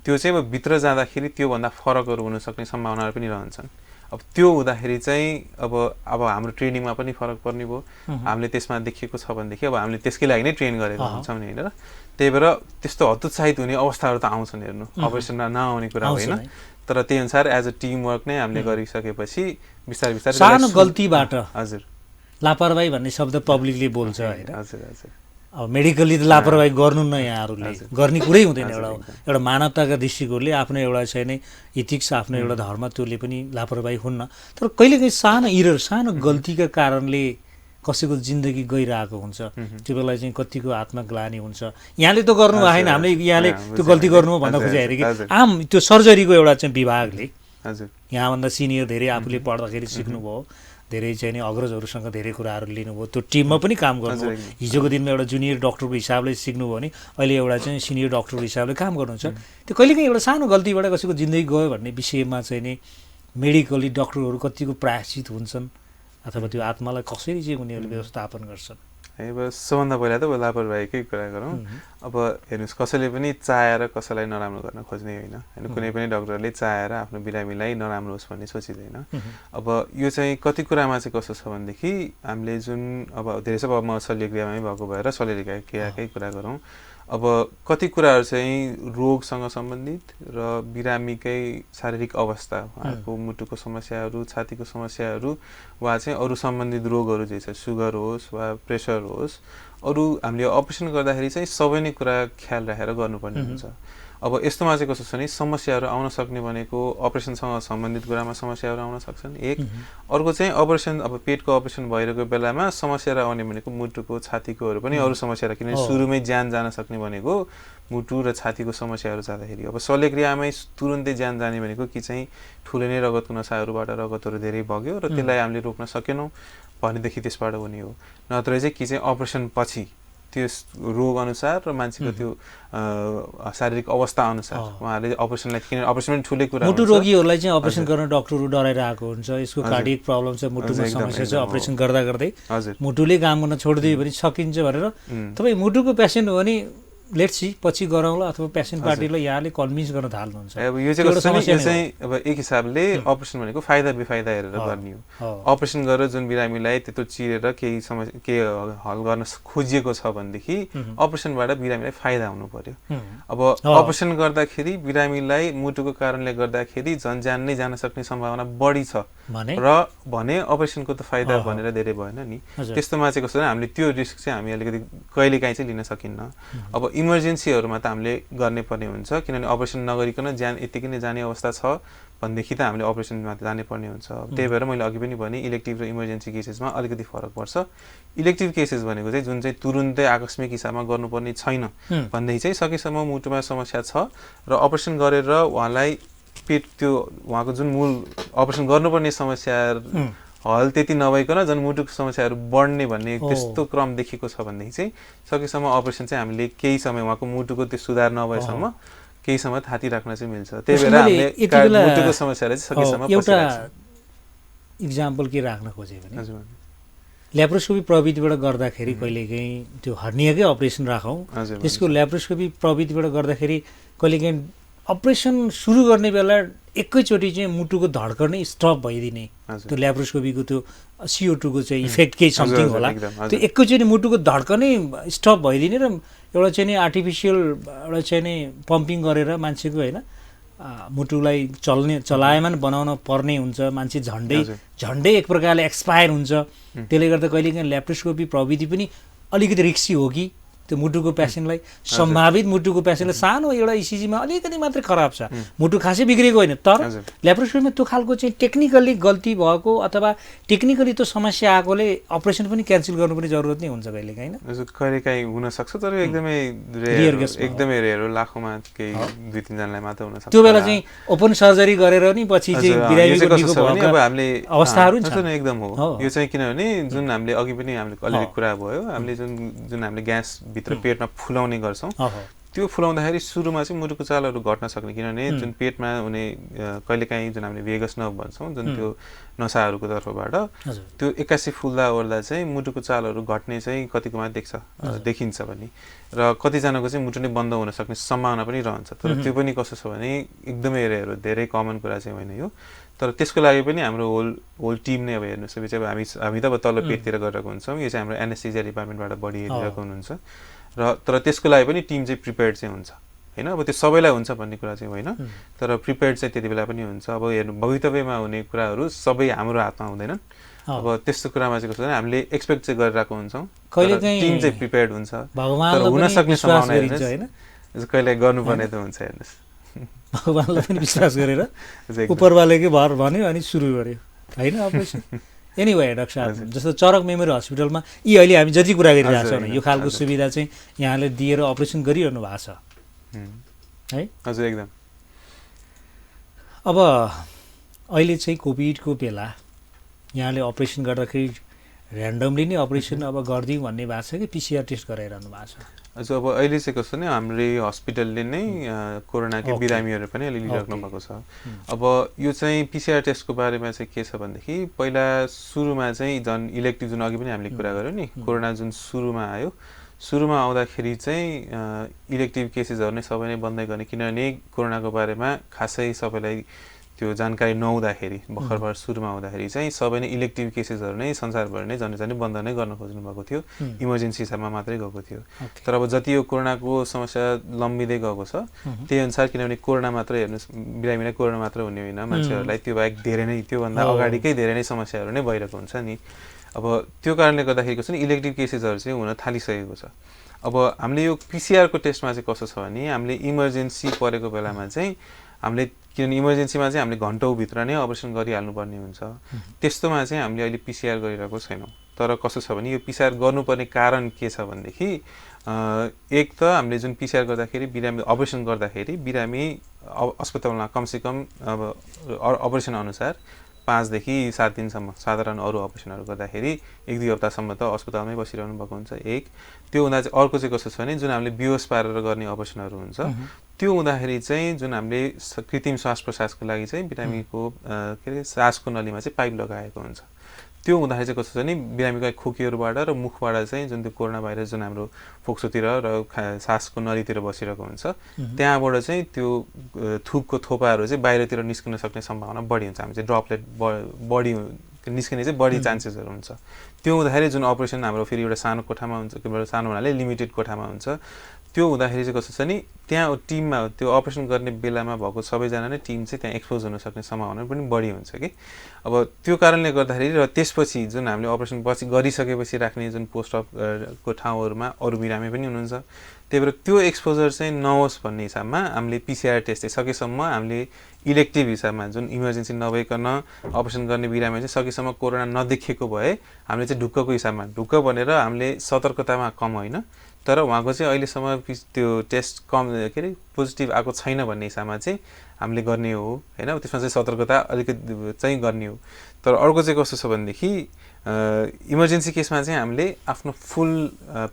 त्यो चाहिँ अब भित्र जाँदाखेरि त्योभन्दा फरकहरू हुनसक्ने सम्भावनाहरू पनि रहन्छन्। अब त्यो हुँदाखेरि चाहिँ अब हाम्रो ट्रेनिङमा पनि फरक पर्ने भयो। हामीले त्यसमा देखिएको छ भनेदेखि अब हामीले त्यसकै लागि नै ट्रेन गरेको हुन्छौँ नि, होइन र त्यही भएर त्यस्तो हतोत्साहित हुने अवस्थाहरू त आउँछन्, हेर्नु अपरेसनमा नआउने कुरा होइन, तर त्यही अनुसार एज अ टिम वर्क नै हामीले गरिसकेपछि बिस्तारै बिस्तारै सानो गल्तीबाट हजुर लापरवाही भन्ने शब्द पब्लिकली बोल्छ होइन। हजुर हजुर अब मेडिकली त लापरवाही गर्नु न, यहाँहरूले गर्ने कुरै हुँदैन। एउटा मानवताका दृष्टिकोणले आफ्नो एउटा चाहिँ इथिक्स, आफ्नो एउटा धर्म, त्यसले पनि लापरवाही हुन्न। तर कहिलेकाहीँ सानो इरर, सानो गल्तीका कारणले कसैको जिन्दगी गइरहेको हुन्छ, त्यो बेला चाहिँ कतिको आत्मग्लानि हुन्छ। यहाँले त गर्नु भएन, हामीले यहाँले त्यो गल्ती गर्नु भन्दा खोजिरहेको कि आम त्यो सर्जरीको एउटा चाहिँ विभागले यहाँभन्दा सिनियर धेरै आफूले पढ्दाखेरि सिक्नुभयो, धेरै चाहिँ नि अग्रजहरूसँग धेरै कुराहरू लिनुभयो, त्यो टिममा पनि काम गर्नुभयो। हिजोको दिनमा एउटा जुनियर डक्टरको हिसाबले सिक्नुभयो भने अहिले एउटा चाहिँ सिनियर डक्टरको हिसाबले काम गर्नुहुन्छ। त्यो कहिलेकाहीँ एउटा सानो गल्तीबाट कसैको जिन्दगी गयो भन्ने विषयमा चाहिँ नि मेडिकली डक्टरहरू कतिको प्रायश्चित हुन्छन् अथवा त्यो आत्मालाई कसरी चाहिँ उनीहरूले व्यवस्थापन गर्छन्? अब सबभन्दा पहिला त लापरवाहीकै कुरा गरौँ। अब हेर्नुहोस्, कसैले पनि चाहेर कसैलाई नराम्रो गर्न खोज्ने होइन, कुनै पनि डक्टरले चाहेर आफ्नो बिरामीलाई नराम्रो होस् भन्ने सोचिँदैन। अब यो चाहिँ कति कुरामा चाहिँ कस्तो छ भनेदेखि हामीले जुन अब धेरै सब म शल्यक्रियामै भएको भएर शल्यक्रियाकै कुरा गरौँ। अब कति कुराहरू चाहिँ रोगसँग सम्बन्धित र बिरामीकै शारीरिक अवस्था, उहाँको मुटुको समस्याहरू, छातीको समस्याहरू वा चाहिँ अरू सम्बन्धित रोगहरू जे छ, सुगर होस् वा प्रेसर होस्, अरू हामीले अपरेसन गर्दाखेरि चाहिँ सबै नै कुरा ख्याल राखेर गर्नुपर्ने हुन्छ। अब यस्तोमा चाहिँ कस्तो छ भने समस्याहरू आउन सक्ने भनेको अपरेसनसँग सम्बन्धित कुरामा समस्याहरू आउन सक्छन् एक। अर्को चाहिँ अपरेसन, अब पेटको अपरेसन भइरहेको बेलामा समस्याहरू आउने भनेको मुटुको, छातीकोहरू पनि अरू समस्याहरू, किनभने सुरुमै ज्यान जान सक्ने भनेको मुटु र छातीको समस्याहरू जाँदाखेरि। अब शल्यक्रियामै तुरुन्तै ज्यान जाने भनेको कि चाहिँ ठुलो नै रगतको नसाहरूबाट रगतहरू धेरै बग्यो र त्यसलाई हामीले रोक्न सकेनौँ भनेदेखि त्यसबाट हुने हो। नत्र चाहिँ कि चाहिँ अपरेसन पछि त्यस रोग अनुसार र मान्छेको त्यो शारीरिक अवस्था अनुसार उहाँहरूले अपरेसनलाई, किन अपरेसन पनि ठुलै कुरा, मुटु रोगीहरूलाई चाहिँ अपरेसन गर्न डक्टरहरू डराइरहेको हुन्छ, यसको कार्डियक प्रब्लम छ, मुटुमा समस्या छ, अपरेसन गर्दा गर्दै मुटुले काम गर्न छोडिदियो भने सकिन्छ भनेर। तपाईँ मुटुको पेसेन्ट हो भने लेट्स सी पछि गरौँला, अथवा पेसेन्ट पार्टीलाई यहाँले कन्भिन्स गर्न थाल्नुहुन्छ। अब यो चाहिँ अब एक हिसाबले अपरेसन भनेको फाइदा बेफाइदा हेरेर गर्ने हो। अपरेसन गरेर जुन बिरामीलाई त्यत्रो चिरेर केही समस्या केही हल गर्न खोजिएको छ भनेदेखि अपरेसनबाट बिरामीलाई फाइदा हुनु पर्यो। अब अपरेसन गर्दाखेरि बिरामीलाई मुटुको कारणले गर्दाखेरि ज्यान नै जान सक्ने सम्भावना बढी छ र भने अपरेसनको त फाइदा भनेर धेरै भएन नि। त्यस्तोमा चाहिँ कस्तो भने हामीले त्यो रिस्क चाहिँ हामी अलिकति कहिलेकाहीँ चाहिँ लिन सकिन्न। अब इमर्जेन्सीहरूमा त हामीले गर्ने पर्ने हुन्छ, किनभने अपरेसन नगरिकन ज्यान यतिकै नै जाने अवस्था छ भनेदेखि त हामीले अपरेसनमा जाने पर्ने हुन्छ। त्यही भएर मैले अघि पनि भने इलेक्टिभ र इमर्जेन्सी केसेसमा अलिकति फरक पर्छ। इलेक्टिभ केसेस भनेको चाहिँ जुन चाहिँ तुरुन्तै आकस्मिक हिसाबमा गर्नुपर्ने छैन भनेदेखि चाहिँ सकेसम्म मुटुमा समस्या छ र अपरेसन गरेर उहाँलाई पेट त्यो उहाँको जुन मूल अपरेसन गर्नुपर्ने समस्या हल त्यति नभइकन झन् मुटुको समस्याहरू बढ्ने भन्ने त्यस्तो क्रम देखिएको छ भनेदेखि चाहिँ सकेसम्म अपरेसन चाहिँ हामीले केही समय उहाँको मुटुको त्यो सुधार नभएसम्म केही समय थाती राख्न चाहिँ मिल्छ। त्यही भएर हामीले मुटुको समस्यालाई चाहिँ सकेसम्म एउटा इक्जाम्पल के राख्न खोजे भने ल्याप्रोस्कोपी प्रविधिबाट गर्दाखेरि कहिलेकाहीँ त्यो हर्नियाकै अपरेसन राखौँ, त्यसको ल्याप्रोस्कोपी प्रविधिबाट गर्दाखेरि कहिलेकाहीँ अपरेसन सुरु गर्ने बेला एकैचोटि चाहिँ मुटुको धड्कनै स्टप भइदिने, त्यो ल्याप्रोस्कोपीको त्यो CO2 को चाहिँ इफेक्ट केही समथिङ होला, त्यो एकैचोटि मुटुको धड्कनै स्टप भइदिने र एउटा चाहिँ नि आर्टिफिसियल एउटा चाहिँ नि पम्पिङ गरेर मान्छेको होइन मुटुलाई चलायमान बनाउन पर्ने हुन्छ। मान्छे झन्डै एक प्रकारले एक्सपायर हुन्छ। त्यसले गर्दा कहिलेकाहीँ ल्याप्रोस्कोपी प्रविधि पनि अलिकति रिक्सी हो कि त्यो मुटुको पेसेन्टलाई, सम्भावित मुटुको पेसेन्टलाई सानो एउटा इसिजीमा अलिकति मात्रै खराब छ, मुटु खासै बिग्रेको होइन, तर ल्याप्रोस्कोपीमा त्यो खालको चाहिँ टेक्निकली गल्ती भएको अथवा टेक्निकली त्यो समस्या आएकोले अपरेसन पनि क्यान्सल गर्नुपर्ने जरुरत नै हुन्छ कहिलेकाहीँ। कहिलेकाहीँ हुनसक्छ, तर एकदमै रेयर हो, लाखौँमा केही 2-3 जनालाई मात्र हुनसक्छ। त्यो बेला चाहिँ ओपन सर्जरी गरेर नि पछि चाहिँ बिरामीको निको भएको अवस्थाहरू छ एकदम हो। यो चाहिँ किनभने जुन हामीले अघि पनि हामीले अलिअलि कुरा भयो, हामीले जुन हामीले ग्यास भित्र पेटमा फुलाउने गर्छौँ, त्यो फुलाउँदाखेरि सुरुमा चाहिँ मुटुको चालहरू घट्न सक्ने, किनभने जुन पेटमा हुने कहिलेकाहीँ जुन हामीले भेगस नर्भ भन्छौँ, जुन त्यो नसाहरूको तर्फबाट त्यो 81 फुल्दा ओर्दा चाहिँ मुटुको चालहरू घट्ने चाहिँ कतिकोमा देखिन्छ भने, र कतिजनाको चाहिँ मुटु नै बन्द हुन सक्ने सम्भावना पनि रहन्छ। तर त्यो पनि कस्तो छ भने एकदमै रेयर हो, धेरै कमन कुरा चाहिँ होइन यो। तर त्यसको लागि पनि हाम्रो होल टिम नै अब हेर्नुहोस्, अब हामी त अब तल्लो पेटतिर गरिरहेको हुन्छौँ, यो चाहिँ हाम्रो एनेस्थेसिया डिपार्टमेन्टबाट बढी हेरिरहेको हुनुहुन्छ र तर त्यसको लागि पनि टिम चाहिँ प्रिपेयर्ड चाहिँ हुन्छ होइन। अब त्यो सबैलाई हुन्छ भन्ने कुरा चाहिँ होइन, तर प्रिपेयर्ड चाहिँ त्यति बेला पनि हुन्छ। अब हेर्नु भविष्यमा हुने कुराहरू सबै हाम्रो हातमा हुँदैनन्। अब त्यस्तो कुरामा चाहिँ कस्तो भने हामीले एक्सपेक्ट चाहिँ गरिरहेको हुन्छौँ, टिम चाहिँ प्रिपेयर्ड हुन्छ, तर हुन सक्ने सम्भावना हेर्नुहोस्, कहिले गर्नुपर्ने त हुन्छ हेर्नुहोस्। भगवानलाई पनि विश्वास गरेर उपरवालेकै भर भन्यो अनि सुरु गर्यो होइन अपरेसन। एनिवे डाक्टर साहब, जस्तो चरक मेमोरी हस्पिटलमा यी अहिले हामी जति कुरा गरिरहेको छौँ यो खालको सुविधा चाहिँ यहाँले दिएर अपरेसन गरिरहनु भएको छ है? हजुर एकदम। अब अहिले चाहिँ कोभिडको बेला यहाँले अपरेसन गर्दाखेरि ऱ्यान्डमली नै अपरेसन अब गरिदिउँ भन्ने भएको छ कि PCR टेस्ट गराइरहनु भएको छ? हजुर, अब अहिले चाहिँ कस्तो नि हाम्रै हस्पिटलले नै कोरोनाकै बिरामीहरू पनि अलि लिइराख्नु भएको छ। अब यो चाहिँ PCR टेस्टको बारेमा चाहिँ के छ भनेदेखि पहिला सुरुमा चाहिँ झन् इलेक्टिभ जुन अघि पनि हामीले कुरा गऱ्यौँ नि, कोरोना जुन सुरुमा आयो, सुरुमा आउँदाखेरि चाहिँ इलेक्टिभ केसेसहरू नै सबै नै बन्दै गर्ने, किनभने कोरोनाको बारेमा खासै सबैलाई त्यो जानकारी नहुँदाखेरि भर्खर सुरुमा हुँदाखेरि चाहिँ सबै नै इलेक्टिभ केसेसहरू नै संसारभर नै झन् बन्द नै गर्न खोज्नु भएको थियो, इमर्जेन्सी हिसाबमा मात्रै गएको थियो। तर अब जति यो कोरोनाको समस्या लम्बिँदै गएको छ त्यही अनुसार, किनभने कोरोना मात्र हेर्नुहोस्, बिरामीलाई कोरोना मात्र हुने होइन, मान्छेहरूलाई त्यो बाहेक धेरै नै त्योभन्दा अगाडिकै धेरै नै समस्याहरू नै भइरहेको हुन्छ नि। अब त्यो कारणले गर्दाखेरि चाहिँ इलेक्टिभ केसेसहरू चाहिँ हुन थालिसकेको छ। अब हामीले यो पिसिआरको टेस्टमा चाहिँ कस्तो छ भने हामीले इमर्जेन्सी परेको बेलामा चाहिँ हामीले, किनभने इमर्जेन्सीमा चाहिँ हामीले घन्टौँभित्र नै अपरेसन गरिहाल्नुपर्ने हुन्छ, त्यस्तोमा चाहिँ हामीले अहिले पिसिआर गरिरहेको छैनौँ। तर कस्तो छ भने यो पिसिआर गर्नुपर्ने कारण के छ भनेदेखि एक त हामीले जुन पिसिआर गर्दाखेरि बिरामी अपरेसन गर्दाखेरि बिरामी अस्पतालमा कमसेकम अब अपरेसन अनुसार 5 देखि 7 दिनसम्म, साधारण अरू अपरेसनहरू गर्दाखेरि 1-2 हप्तासम्म त अस्पतालमै बसिरहनु भएको हुन्छ। एक त्यो हुँदा चाहिँ अर्को चाहिँ कस्तो छ भने जुन हामीले बेहोस पारेर गर्ने अपरेसनहरू हुन्छ त्यो हुँदाखेरि चाहिँ जुन हामीले कृत्रिम श्वास प्रश्वासको लागि चाहिँ बिरामीको के अरे सासको नलीमा चाहिँ पाइप लगाएको हुन्छ, त्यो हुँदाखेरि चाहिँ कस्तो छ भने बिरामीको खोकीहरूबाट र मुखबाट चाहिँ जुन त्यो कोरोना भाइरस जुन हाम्रो फोक्सोतिर र सासको नलीतिर बसिरहेको हुन्छ त्यहाँबाट चाहिँ त्यो थुकको थोपाहरू चाहिँ बाहिरतिर निस्किन सक्ने सम्भावना बढी हुन्छ। हामी चाहिँ ड्रपलेट बढी निस्किने चाहिँ बढी चान्सेसहरू हुन्छ। त्यो हुँदाखेरि जुन अपरेसन हाम्रो फेरि एउटा सानो कोठामा हुन्छ, सानो हुनाले लिमिटेड कोठामा हुन्छ, त्यो हुँदाखेरि चाहिँ कस्तो छ नि त्यहाँ टिममा त्यो अपरेसन गर्ने बेलामा भएको सबैजना नै टिम चाहिँ त्यहाँ एक्सपोज हुन सक्ने सम्भावना पनि बढी हुन्छ कि। अब त्यो कारणले गर्दाखेरि र त्यसपछि जुन हामीले अपरेसन पछि गरिसकेपछि राख्ने जुन पोस्ट अपको ठाउँहरूमा अरू बिरामी पनि हुनुहुन्छ, त्यही भएर त्यो एक्सपोजर चाहिँ नहोस् भन्ने हिसाबमा हामीले पिसिआर टेस्ट चाहिँ सकेसम्म हामीले इलेक्टिभ हिसाबमा जुन इमर्जेन्सी नभइकन अपरेसन गर्ने बिरामी चाहिँ सकेसम्म कोरोना नदेखिएको भए हामीले चाहिँ ढुक्कको हिसाबमा, ढुक्क भनेर हामीले सतर्कतामा कम होइन तर उहाँको चाहिँ अहिलेसम्म त्यो टेस्ट कम के अरे पोजिटिभ आएको छैन भन्ने हिसाबमा चाहिँ हामीले गर्ने हो होइन, त्यसमा चाहिँ सतर्कता अलिकति चाहिँ गर्ने हो। तर अर्को चाहिँ कस्तो छ भनेदेखि इमर्जेन्सी केसमा चाहिँ हामीले आफ्नो फुल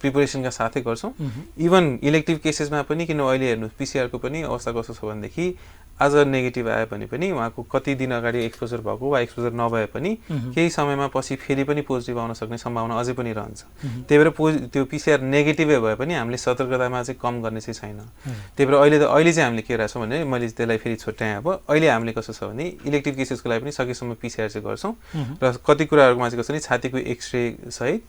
प्रिपरेसनका साथै गर्छौँ। इभन इलेक्टिभ केसेसमा पनि, किन अहिले हेर्नु पिसिआरको पनि अवस्था कस्तो छ भनेदेखि आज नेगेटिभ आयो भने पनि उहाँको कति दिन अगाडि एक्सपोजर भएको वा एक्सपोजर नभए पनि केही समयमा पछि फेरि पनि पोजिटिभ आउन सक्ने सम्भावना अझै पनि रहन्छ। त्यही भएर त्यो पिसिआर नेगेटिभै भए पनि हामीले सतर्कतामा चाहिँ कम गर्ने चाहिँ छैन। त्यही भएर अहिले चाहिँ हामीले के गरेका छौँ भने मैले त्यसलाई फेरि छुट्याएँ। अब अहिले हामीले कस्तो छ भने इलेक्टिभ केसेसको लागि पनि सकेसम्म पिसिआर चाहिँ गर्छौँ र कति कुराहरूमा चाहिँ कस्तो नि छातीको एक्सरे सहित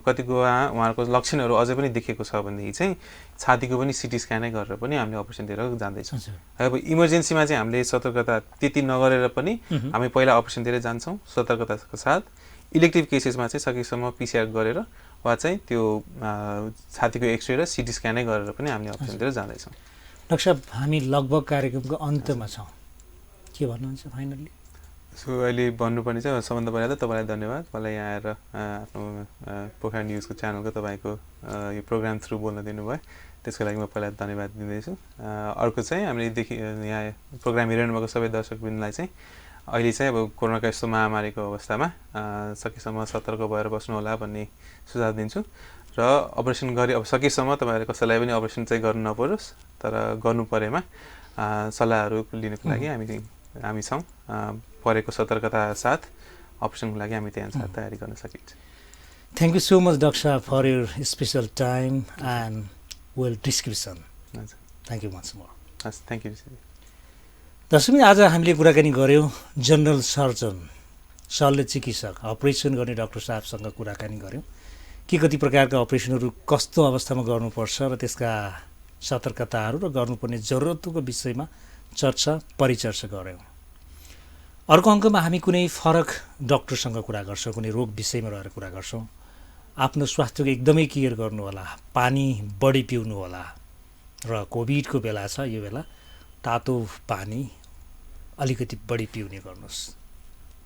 कतिको उहाँहरूको लक्षणहरू अझै पनि देखेको छ भनेदेखि चाहिँ छातीको पनि सिटी स्क्यानै गरेर पनि हामीले अपरेसनतिर जाँदैछौँ। अब इमर्जेन्सीमा चाहिँ हामीले सतर्कता त्यति नगरेर पनि हामी पहिला अपरेसनतिर जान्छौँ सतर्कताको साथ। इलेक्टिभ केसेसमा चाहिँ सकेसम्म पिसिआर गरेर वा चाहिँ त्यो छातीको एक्सरे र सिटी स्क्यानै गरेर पनि हामीले अपरेसनतिर जाँदैछौँ। डाक्टर साहब, हामी लगभग कार्यक्रमको अन्त्यमा छौँ, के भन्नुहुन्छ फाइनल्ली? सो अहिले भन्नुपर्ने चाहिँ सबभन्दा पहिला त तपाईँलाई धन्यवाद, मलाई यहाँ आएर आफ्नो पोखरा न्युजको च्यानलको तपाईँको यो प्रोग्राम थ्रु बोल्न दिनुभयो, त्यसको लागि म पहिला धन्यवाद दिँदैछु। अर्को चाहिँ हामीले यहाँ प्रोग्राम हेरिरहनु भएको सबै दर्शकवृन्दलाई चाहिँ अहिले चाहिँ अब कोरोनाको यस्तो महामारीको अवस्थामा सकेसम्म सतर्क भएर बस्नु होला भन्ने सुझाव दिन्छु र अपरेसन गरी अब सकेसम्म तपाईँहरू कसैलाई पनि अपरेसन चाहिँ गर्नु नपरोस्, तर गर्नु परेमा सल्लाहहरू लिनको लागि हामी छौँ। परेको सतर्कता साथ अपरेसनको लागि हामी त्यहाँ तयारी गर्न सकिन्छ। Thank you so much doctor साहब for your special time and well description. Thank you much more. हस्, थ्याङ्क यू। दर्शक, आज हामीले कुराकानी गऱ्यौँ जनरल सर्जन, शल्य चिकित्सक, अपरेसन गर्ने डाक्टर साहबसँग कुराकानी गऱ्यौँ के कति प्रकारका अपरेसनहरू कस्तो अवस्थामा गर्नुपर्छ र त्यसका सतर्कताहरू र गर्नुपर्ने जरुरतको विषयमा परिचर्चा गऱ्यौँ। अर्को अङ्कमा हामी कुनै फरक डक्टरसँग कुरा गर्छौँ, कुनै रोग विषयमा रहेर कुरा गर्छौँ। आफ्नो स्वास्थ्यको एकदमै केयर गर्नु होला, पानी बढी पिउनु होला र कोभिडको बेला छ, यो बेला तातो पानी अलिकति बढी पिउने गर्नुहोस्।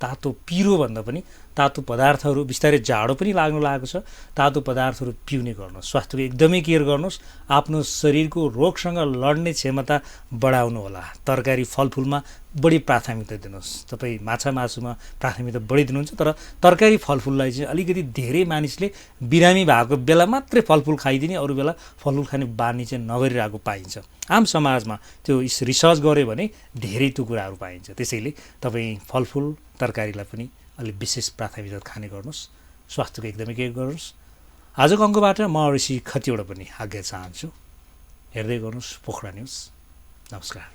तातो पिरो भन्दा पनि तातो पदार्थहरू, बिस्तारै जाडो पनि लाग्नु लागेको छ, तातो पदार्थहरू पिउने गर्नुहोस्। स्वास्थ्यको एकदमै केयर गर्नुहोस्, आफ्नो शरीरको रोगसँग लड्ने क्षमता बढाउनु होला। तरकारी फलफुलमा बढी प्राथमिकता दिनुहोस्। तपाईँ माछा मासुमा प्राथमिकता बढी दिनुहुन्छ, तर तरकारी फलफुललाई चाहिँ अलिकति धेरै मानिसले बिरामी भएको बेला मात्रै फलफुल खाइदिने, अरू बेला फलफुल खाने बानी चाहिँ नगरिरहेको पाइन्छ। आम समाजमा त्यो रिसर्च गऱ्यो भने धेरै त्यो कुराहरू पाइन्छ। त्यसैले तपाईँ फलफुल तरकारीलाई पनि अलिक विशेष प्राथमिकता खाने गर्नुहोस्, स्वास्थ्यको एकदमै केयर गर्नुहोस्। आजको अङ्कबाट म ऋषि खतिवडा पनि आज्ञा चाहन्छु। हेर्दै गर्नुहोस् पोखरा न्युज। नमस्कार।